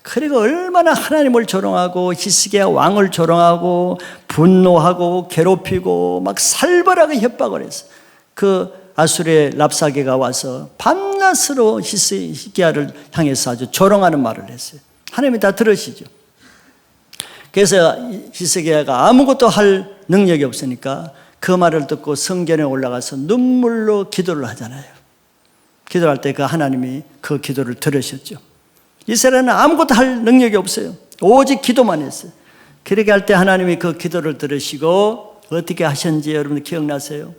그리고 얼마나 하나님을 조롱하고 히스기야 왕을 조롱하고 분노하고 괴롭히고 막 살벌하게 협박을 했어요. 그 아수르의 랍사게가 와서 밤낮으로 히스기야를 향해서 아주 조롱하는 말을 했어요. 하나님이 다 들으시죠. 그래서 히스기야가 아무것도 할 능력이 없으니까 그 말을 듣고 성전에 올라가서 눈물로 기도를 하잖아요. 기도할 때 그 하나님이 그 기도를 들으셨죠. 이스라엘은 아무것도 할 능력이 없어요. 오직 기도만 했어요. 그렇게 할 때 하나님이 그 기도를 들으시고 어떻게 하셨는지 여러분 기억나세요?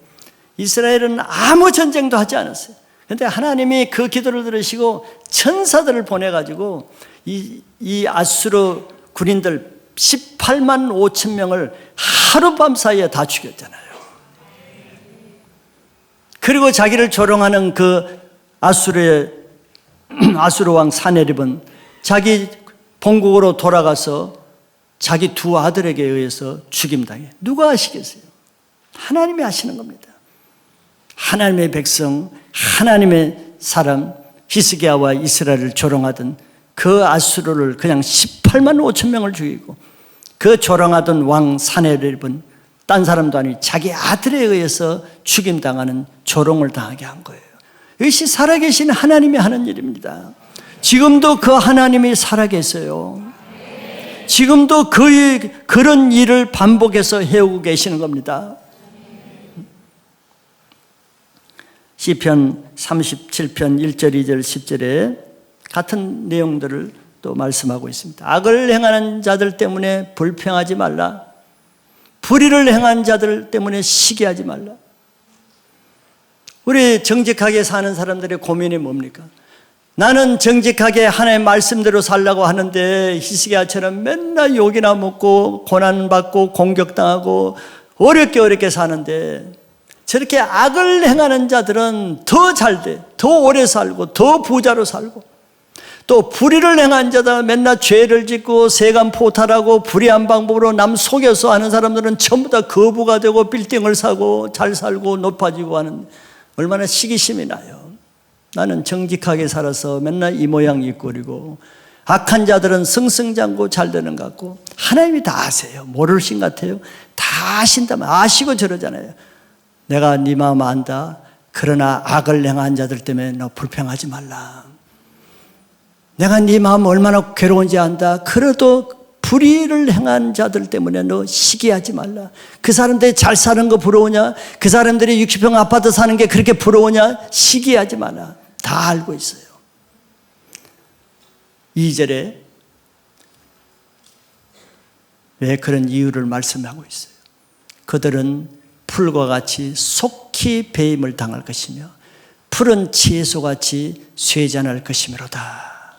이스라엘은 아무 전쟁도 하지 않았어요. 그런데 하나님이 그 기도를 들으시고 천사들을 보내가지고 이 아수르 군인들 18만 5천 명을 하룻밤 사이에 다 죽였잖아요. 그리고 자기를 조롱하는 그 아수르 왕 사네립은 자기 본국으로 돌아가서 자기 두 아들에게 의해서 죽임당해. 누가 하시겠어요? 하나님이 하시는 겁니다. 하나님의 백성, 하나님의 사람 히스기야와 이스라엘을 조롱하던 그 아수르를 그냥 18만 5천 명을 죽이고 그 조롱하던 왕 사네립은 딴 사람도 아니고 자기 아들에 의해서 죽임당하는 조롱을 당하게 한 거예요. 이것이 살아계신 하나님이 하는 일입니다. 지금도 그 하나님이 살아계세요. 지금도 그런 일을 반복해서 해오고 계시는 겁니다. 시편 37편 1절 2절 10절에 같은 내용들을 또 말씀하고 있습니다. 악을 행하는 자들 때문에 불평하지 말라. 불의를 행한 자들 때문에 시기하지 말라. 우리 정직하게 사는 사람들의 고민이 뭡니까? 나는 정직하게 하나님의 말씀대로 살려고 하는데 히스기야처럼 맨날 욕이나 먹고 고난받고 공격당하고 어렵게 사는데 저렇게 악을 행하는 자들은 더 잘 돼, 더 오래 살고 더 부자로 살고, 또 불의를 행한 자들 맨날 죄를 짓고 세간 포탈하고 불의한 방법으로 남 속여서 하는 사람들은 전부 다 거부가 되고 빌딩을 사고 잘 살고 높아지고 하는, 얼마나 시기심이 나요. 나는 정직하게 살아서 맨날 이 모양 이 꼴이고, 악한 자들은 승승장구 잘 되는 것 같고, 하나님이 다 아세요. 모르신 것 같아요. 다 아신다면 아시고 저러잖아요. 내가 네 마음 안다. 그러나 악을 행한 자들 때문에 너 불평하지 말라. 내가 네 마음 얼마나 괴로운지 안다. 그래도 불의를 행한 자들 때문에 너 시기하지 말라. 그 사람들이 잘 사는 거 부러우냐? 그 사람들이 60평 아파트 사는 게 그렇게 부러우냐? 시기하지 말라. 다 알고 있어요. 2절에 왜 그런 이유를 말씀하고 있어요. 그들은 풀과 같이 속히 배임을 당할 것이며 푸른 채소같이 쇠잔할 것이므로다.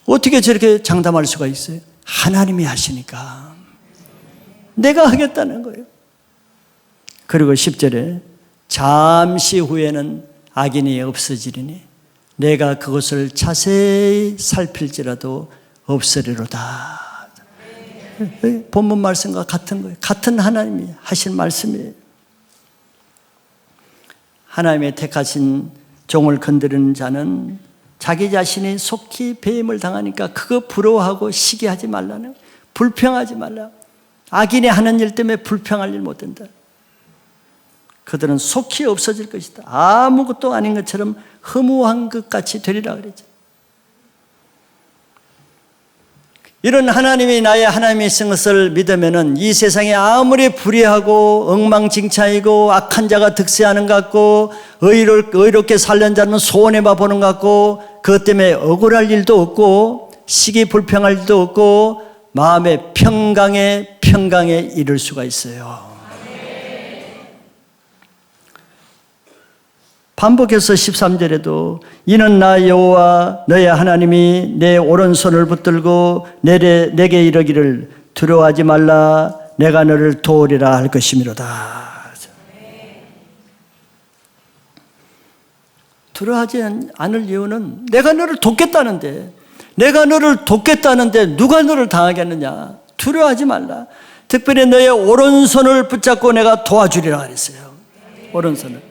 어떻게 저렇게 장담할 수가 있어요? 하나님이 하시니까 내가 하겠다는 거예요. 그리고 10절에 잠시 후에는 악인이 없어지리니 내가 그것을 자세히 살필지라도 없으리로다. 본문 말씀과 같은 거예요. 같은 하나님이 하신 말씀이에요. 하나님의 택하신 종을 건드리는 자는 자기 자신이 속히 배임을 당하니까 그거 부러워하고 시기하지 말라는, 불평하지 말라. 악인이 하는 일 때문에 불평할 일 못 된다. 그들은 속히 없어질 것이다. 아무것도 아닌 것처럼 허무한 것 같이 되리라 그랬죠. 이런 하나님이 나의 하나님이신 것을 믿으면은 이 세상에 아무리 불의하고 엉망진창이고 악한 자가 득세하는 것 같고 의롭게 살려는 자는 손해봐 보는 것 같고 그것 때문에 억울할 일도 없고 시기 불평할 일도 없고 마음의 평강에 이를 수가 있어요. 반복해서 13절에도 이는 나 여호와 너의 하나님이 내 오른손을 붙들고 내게 이르기를 두려워하지 말라 내가 너를 도우리라 할 것이미로다. 두려워하지 않을 이유는 내가 너를 돕겠다는데, 내가 너를 돕겠다는데 누가 너를 당하겠느냐. 두려워하지 말라. 특별히 너의 오른손을 붙잡고 내가 도와주리라 그랬어요. 오른손을.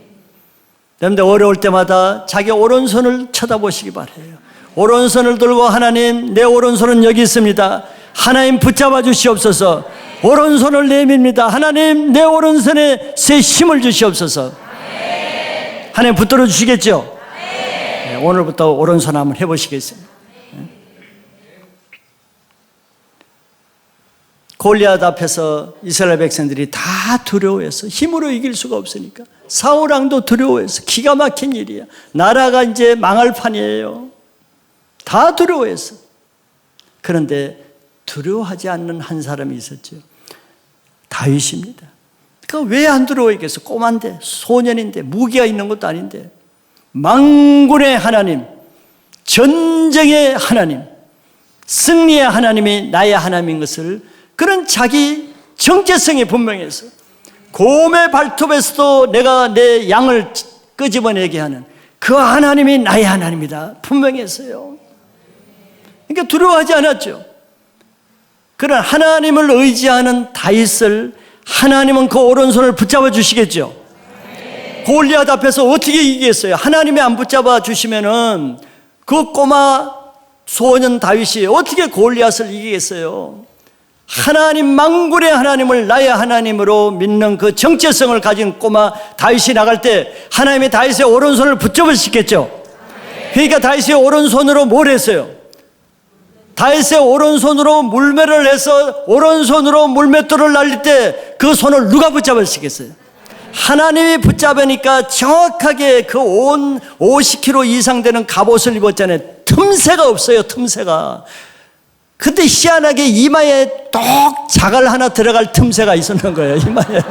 여러분들 어려울 때마다 자기 오른손을 쳐다보시기 바라요. 오른손을 들고 하나님, 내 오른손은 여기 있습니다. 하나님 붙잡아 주시옵소서. 오른손을 내밉니다. 하나님, 내 오른손에 새 힘을 주시옵소서. 하나님 붙들어 주시겠죠? 네, 오늘부터 오른손 한번 해보시겠습니다. 골리앗 앞에서 이스라엘 백성들이 다 두려워해서 힘으로 이길 수가 없으니까, 사울 왕도 두려워해서 기가 막힌 일이야. 나라가 이제 망할 판이에요. 다 두려워해서. 그런데 두려워하지 않는 한 사람이 있었죠. 다윗입니다. 그러니까 왜 안 두려워했겠어? 꼬만데, 소년인데, 무기가 있는 것도 아닌데. 만군의 하나님, 전쟁의 하나님, 승리의 하나님이 나의 하나님인 것을, 그런 자기 정체성이 분명해서, 곰의 발톱에서도 내가 내 양을 끄집어내게 하는 그 하나님이 나의 하나님이다 분명했어요. 그러니까 두려워하지 않았죠. 그런 하나님을 의지하는 다윗을 하나님은 그 오른손을 붙잡아 주시겠죠. 골리앗 앞에서 어떻게 이기겠어요? 하나님이 안 붙잡아 주시면은 그 꼬마 소년 다윗이 어떻게 골리앗을 이기겠어요? 하나님, 만군의 하나님을 나의 하나님으로 믿는 그 정체성을 가진 꼬마 다윗이 나갈 때 하나님이 다윗의 오른손을 붙잡으시겠죠. 그러니까 다윗의 오른손으로 뭘 했어요? 다윗의 오른손으로 물매를 해서 오른손으로 물맷돌을 날릴 때 그 손을 누가 붙잡으시겠어요? 하나님이 붙잡으니까 정확하게 그 온 50kg 이상 되는 갑옷을 입었잖아요. 틈새가 없어요. 틈새가. 근데 희한하게 이마에 똑 자갈 하나 들어갈 틈새가 있었는 거예요. 이마에.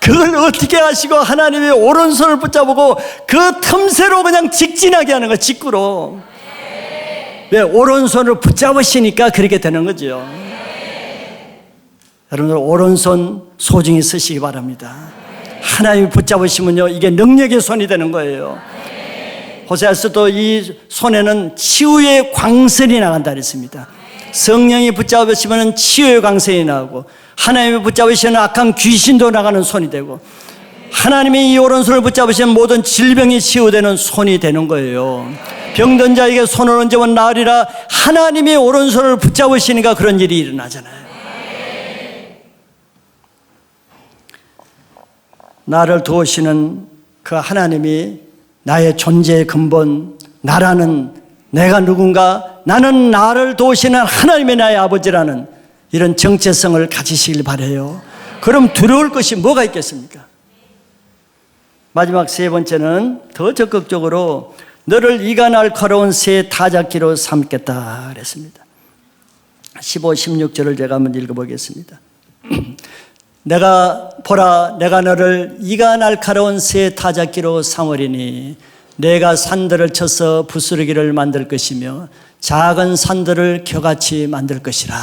그걸 어떻게 하시고 하나님의 오른손을 붙잡고 그 틈새로 그냥 직진하게 하는 거예요. 직구로. 왜? 오른손을 붙잡으시니까 그렇게 되는 거죠. 여러분들 오른손 소중히 쓰시기 바랍니다. 하나님이 붙잡으시면요, 이게 능력의 손이 되는 거예요. 호세아서도 이 손에는 치유의 광선이 나간다 그랬습니다. 성령이 붙잡으시면 치유의 광선이 나오고, 하나님이 붙잡으시면 악한 귀신도 나가는 손이 되고, 하나님이 이 오른손을 붙잡으시면 모든 질병이 치유되는 손이 되는 거예요. 병든 자에게 손을 얹으면 나으리라. 하나님이 오른손을 붙잡으시니까 그런 일이 일어나잖아요. 나를 도우시는 그 하나님이 나의 존재의 근본, 나라는 내가 누군가, 나는 나를 도우시는 하나님이 나의 아버지라는 이런 정체성을 가지시길 바라요. 그럼 두려울 것이 뭐가 있겠습니까? 마지막 세 번째는 더 적극적으로 너를 이가 날카로운 새 타작기로 삼겠다 그랬습니다. 15, 16절을 제가 한번 읽어보겠습니다. 내가 보라, 내가 너를 이가 날카로운 새 타작기로 삼으리니 내가 산들을 쳐서 부스러기를 만들 것이며 작은 산들을 겨같이 만들 것이라.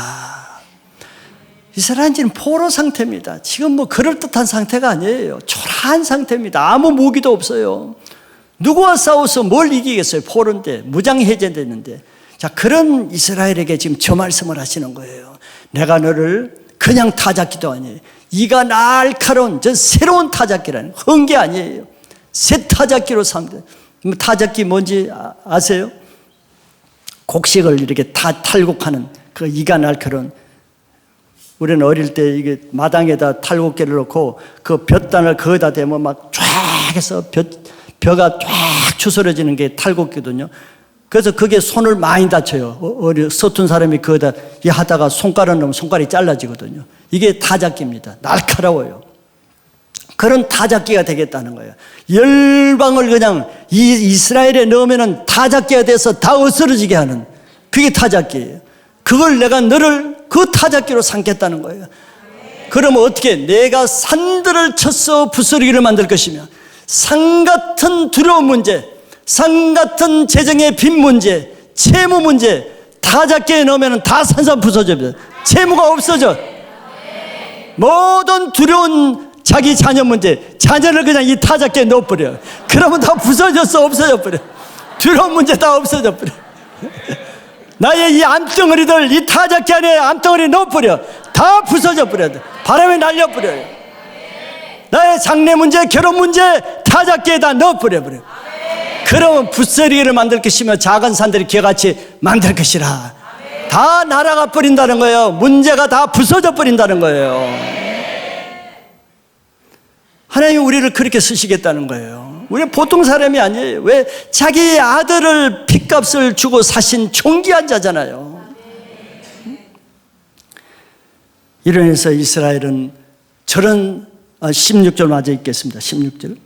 이스라엘은 지금 포로 상태입니다. 지금 뭐 그럴듯한 상태가 아니에요. 초라한 상태입니다. 아무 무기도 없어요. 누구와 싸워서 뭘 이기겠어요? 포로인데, 무장 해제됐는데. 자, 그런 이스라엘에게 지금 저 말씀을 하시는 거예요. 내가 너를 그냥 타작기도 아니에요. 이가 날카로운 저 새로운 타작기라는, 헌 게 아니에요. 새 타작기로 삼다. 타작기 뭔지 아세요? 곡식을 이렇게 다 탈곡하는 그 이가 날카로운. 우리는 어릴 때 이게 마당에다 탈곡기를 놓고 그 볕단을 거기다 대면 막 쫙 해서 벼가 쫙 추스러지는 게 탈곡기거든요. 그래서 그게 손을 많이 다쳐요. 서툰 사람이 거기다 하다가 손가락 넣으면 손가락이 잘라지거든요. 이게 타작기입니다. 날카로워요. 그런 타작기가 되겠다는 거예요. 열방을 그냥 이 이스라엘에 넣으면은 타작기가 돼서 다 어스러지게 하는, 그게 타작기예요. 그걸 내가 너를 그 타작기로 삼겠다는 거예요. 그러면 어떻게? 내가 산들을 쳐서 부스러기를 만들 것이며, 산 같은 두려운 문제, 산 같은 재정의 빚 문제, 채무 문제, 타작기에 넣으면 다 산산 부서져요. 채무가 없어져. 모든 두려운 자기 자녀 문제, 자녀를 그냥 이 타작기에 넣어버려. 그러면 다 부서졌어, 없어져 버려. 두려운 문제 다 없어져 버려. 나의 이 암덩어리들, 이 타작기 안에 암덩어리 넣어버려. 다 부서져 버려. 바람에 날려버려요. 나의 장래 문제, 결혼 문제 타작기에다 넣어버려. 그러면 붓서리를 만들 것이며 작은 산들이 개같이 만들 것이라. 다 날아가 버린다는 거예요. 문제가 다 부서져 버린다는 거예요. 하나님이 우리를 그렇게 쓰시겠다는 거예요. 우리는 보통 사람이 아니에요. 왜? 자기 아들을 핏값을 주고 사신 존귀한 자잖아요. 이러면서 이스라엘은 저런 16절 맞아 있겠습니다. 16절.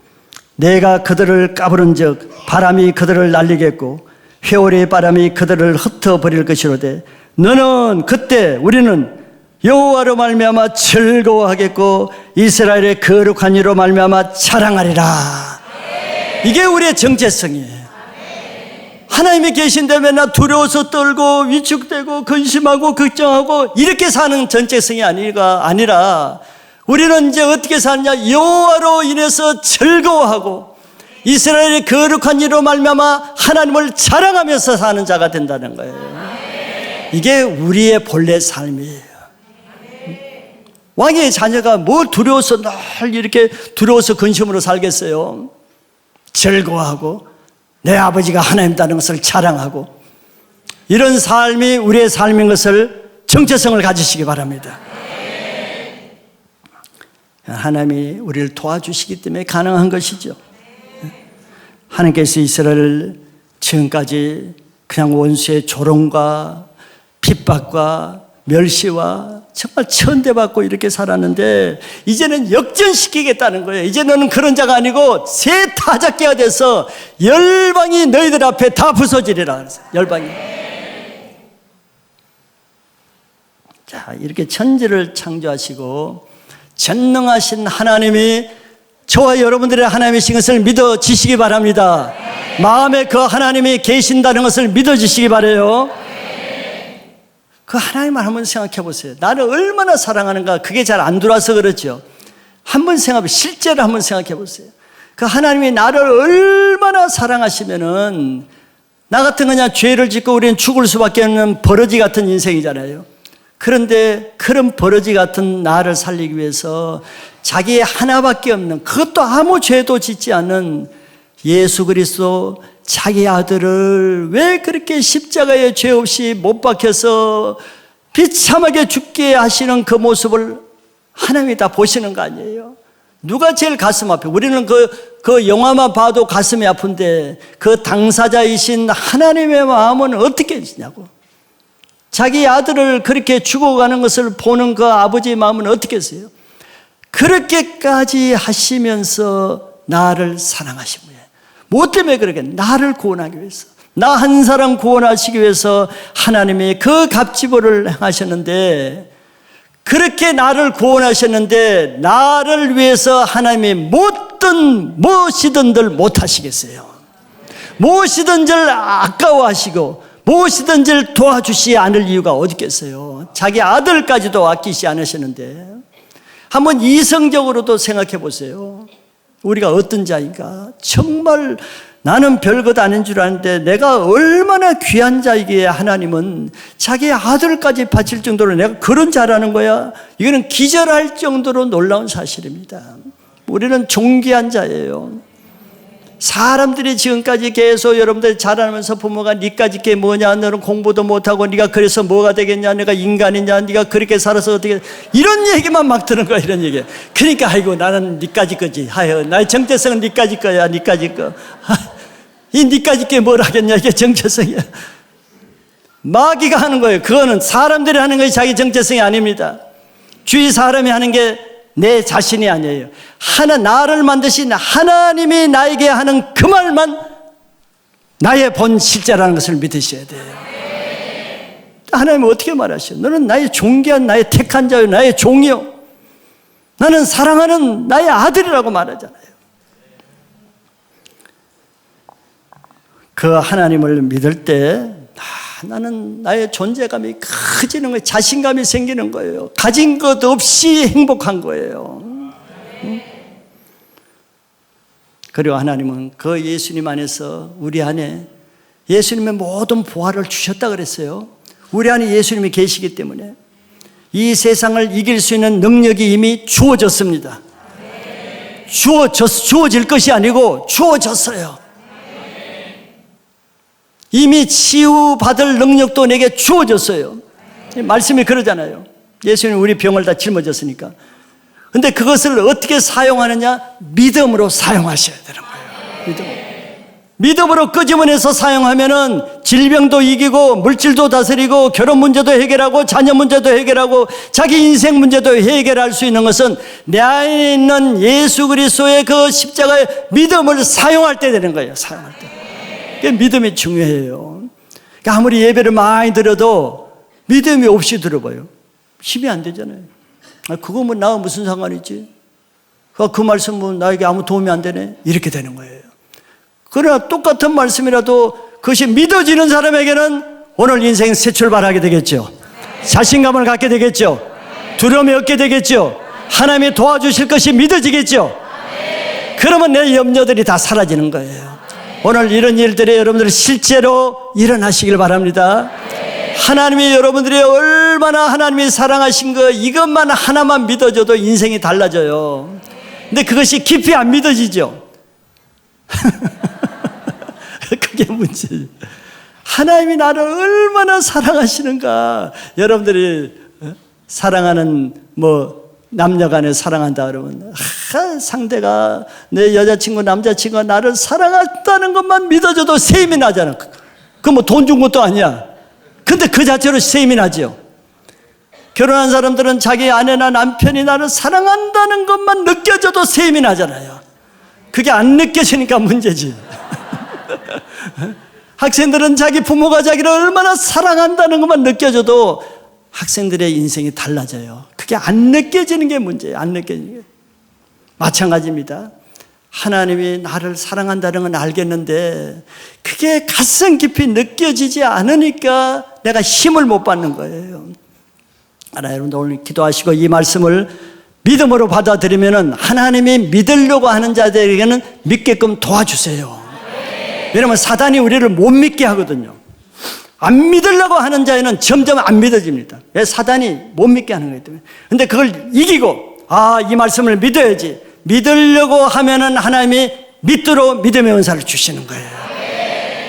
내가 그들을 까부른 즉 바람이 그들을 날리겠고 회오리의 바람이 그들을 흩어버릴 것이로되 너는 그때 우리는 여호와로 말미암아 즐거워하겠고 이스라엘의 거룩한 이로 말미암아 자랑하리라. 이게 우리의 정체성이에요. 하나님이 계신데 맨날 두려워서 떨고 위축되고 근심하고 걱정하고 이렇게 사는 정체성이 아니라 우리는 이제 어떻게 사느냐? 여호와로 인해서 즐거워하고 이스라엘의 거룩한 이로 말미암아 하나님을 자랑하면서 사는 자가 된다는 거예요. 이게 우리의 본래 삶이에요. 왕의 자녀가 뭘 두려워서 늘 이렇게 두려워서 근심으로 살겠어요? 즐거워하고 내 아버지가 하나님이라는 것을 자랑하고 이런 삶이 우리의 삶인 것을 정체성을 가지시기 바랍니다. 하나님이 우리를 도와주시기 때문에 가능한 것이죠. 하나님께서 이스라엘을 지금까지 그냥 원수의 조롱과 핍박과 멸시와 정말 천대받고 이렇게 살았는데 이제는 역전시키겠다는 거예요. 이제 너는 그런 자가 아니고 새 타작기가 돼서 열방이 너희들 앞에 다 부서지리라. 열방이. 자, 이렇게 천지를 창조하시고 전능하신 하나님이 저와 여러분들의 하나님이신 것을 믿어지시기 바랍니다. 마음에 그 하나님이 계신다는 것을 믿어지시기 바라요. 그 하나님을 한번 생각해 보세요. 나를 얼마나 사랑하는가. 그게 잘 안 들어와서 그렇죠. 한번 생각해, 실제로 한번 생각해 보세요. 그 하나님이 나를 얼마나 사랑하시면은 나 같은 그냥 죄를 짓고 우리는 죽을 수밖에 없는 버러지 같은 인생이잖아요. 그런데 그런 버러지 같은 나를 살리기 위해서 자기의 하나밖에 없는, 그것도 아무 죄도 짓지 않는 예수 그리스도 자기 아들을 왜 그렇게 십자가에 죄 없이 못 박혀서 비참하게 죽게 하시는 그 모습을 하나님이 다 보시는 거 아니에요? 누가 제일 가슴 아파요? 우리는 그 영화만 봐도 가슴이 아픈데 그 당사자이신 하나님의 마음은 어떻게 지냐고. 자기 아들을 그렇게 죽어가는 것을 보는 그 아버지의 마음은 어떻게 했어요? 그렇게까지 하시면서 나를 사랑하신 거예요. 뭐 때문에 그렇게? 나를 구원하기 위해서, 나 한 사람 구원하시기 위해서 하나님이 그 갑지보를 행하셨는데, 그렇게 나를 구원하셨는데 나를 위해서 하나님이 무엇이든들 못하시겠어요? 무엇이든지를 아까워하시고 무엇이든지를 도와주시지 않을 이유가 어디 있겠어요? 자기 아들까지도 아끼지 않으시는데, 한번 이성적으로도 생각해 보세요. 우리가 어떤 자인가? 정말 나는 별것 아닌 줄 아는데 내가 얼마나 귀한 자이기에 하나님은 자기 아들까지 바칠 정도로 내가 그런 자라는 거야? 이거는 기절할 정도로 놀라운 사실입니다. 우리는 존귀한 자예요. 사람들이 지금까지 계속 여러분들 자라면서 부모가 니까짓 게 뭐냐, 너는 공부도 못하고 네가 그래서 뭐가 되겠냐, 내가 인간이냐, 네가 그렇게 살아서 어떻게, 이런 얘기만 막 드는 거야. 이런 얘기. 그러니까 아이고 나는 니까짓 거지, 하여 나의 정체성은 니까짓 거야. 니까짓 거. 이 니까짓 게 뭘 하겠냐, 이게 정체성이야. 마귀가 하는 거예요. 그거는 사람들이 하는 것이 자기 정체성이 아닙니다. 주위 사람이 하는 게 내 자신이 아니에요. 나를 만드신 하나님이 나에게 하는 그 말만 나의 본 실제라는 것을 믿으셔야 돼요. 하나님은 어떻게 말하셔요? 너는 나의 존귀한 나의 택한 자요, 나의 종이요, 나는 사랑하는 나의 아들이라고 말하잖아요. 그 하나님을 믿을 때 나는 나의 존재감이 커지는 거예요. 자신감이 생기는 거예요. 가진 것 없이 행복한 거예요. 그리고 하나님은 그 예수님 안에서 우리 안에 예수님의 모든 보화를 주셨다 그랬어요. 우리 안에 예수님이 계시기 때문에 이 세상을 이길 수 있는 능력이 이미 주어졌습니다. 주어질 것이 아니고 주어졌어요. 이미 치유받을 능력도 내게 주어졌어요. 말씀이 그러잖아요. 예수님 우리 병을 다 짊어졌으니까. 근데 그것을 어떻게 사용하느냐? 믿음으로 사용하셔야 되는 거예요. 믿음으로 끄집어내서 사용하면은 질병도 이기고 물질도 다스리고 결혼 문제도 해결하고 자녀 문제도 해결하고 자기 인생 문제도 해결할 수 있는 것은 내 안에 있는 예수 그리스도의 그 십자가의 믿음을 사용할 때 되는 거예요. 사용할 때. 그게 믿음이 중요해요. 그러니까 아무리 예배를 많이 드려도 믿음이 없이 들어봐요. 힘이 안 되잖아요. 그거 뭐 나와 무슨 상관이지? 그 말씀은 나에게 아무 도움이 안 되네. 이렇게 되는 거예요. 그러나 똑같은 말씀이라도 그것이 믿어지는 사람에게는 오늘 인생 새 출발하게 되겠죠. 자신감을 갖게 되겠죠. 두려움이 없게 되겠죠. 하나님이 도와주실 것이 믿어지겠죠. 그러면 내 염려들이 다 사라지는 거예요. 오늘 이런 일들이 여러분들이 실제로 일어나시길 바랍니다. 하나님이 여러분들이 얼마나 하나님이 사랑하신 거 이것만 하나만 믿어줘도 인생이 달라져요. 근데 그것이 깊이 안 믿어지죠. 그게 문제예요. 하나님이 나를 얼마나 사랑하시는가. 여러분들이 사랑하는 남녀간에 사랑한다 그러면 상대가 내 여자친구 남자친구가 나를 사랑한다는 것만 믿어줘도 세임이 나잖아. 그 돈 준 것도 아니야. 근데 그 자체로 세임이 나죠. 결혼한 사람들은 자기 아내나 남편이 나를 사랑한다는 것만 느껴져도 세임이 나잖아요. 그게 안 느껴지니까 문제지. 학생들은 자기 부모가 자기를 얼마나 사랑한다는 것만 느껴져도 학생들의 인생이 달라져요. 그게 안 느껴지는 게 문제예요. 안 느껴지는 게. 마찬가지입니다. 하나님이 나를 사랑한다는 건 알겠는데 그게 가슴 깊이 느껴지지 않으니까 내가 힘을 못 받는 거예요. 여러분들 오늘 기도하시고 이 말씀을 믿음으로 받아들이면 하나님이 믿으려고 하는 자들에게는 믿게끔 도와주세요. 왜냐하면 사단이 우리를 못 믿게 하거든요. 안 믿으려고 하는 자에는 점점 안 믿어집니다. 왜? 사단이 못 믿게 하는 거기 때문에. 근데 그걸 이기고 이 말씀을 믿어야지. 믿으려고 하면은 하나님이 믿도록 믿음의 은사를 주시는 거예요.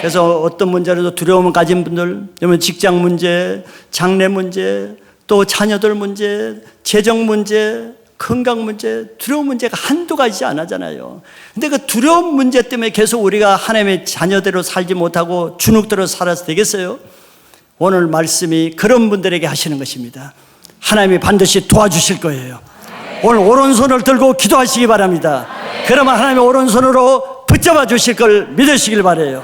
그래서 어떤 문제라도 두려움을 가진 분들, 여러분 직장 문제, 장래 문제, 또 자녀들 문제, 재정 문제, 건강 문제, 두려움 문제가 한두 가지지 않았잖아요. 근데 그 두려움 문제 때문에 계속 우리가 하나님의 자녀대로 살지 못하고 주눅대로 살아서 되겠어요? 오늘 말씀이 그런 분들에게 하시는 것입니다. 하나님이 반드시 도와주실 거예요. 오늘 오른손을 들고 기도하시기 바랍니다. 그러면 하나님의 오른손으로 붙잡아 주실 걸 믿으시길 바라요.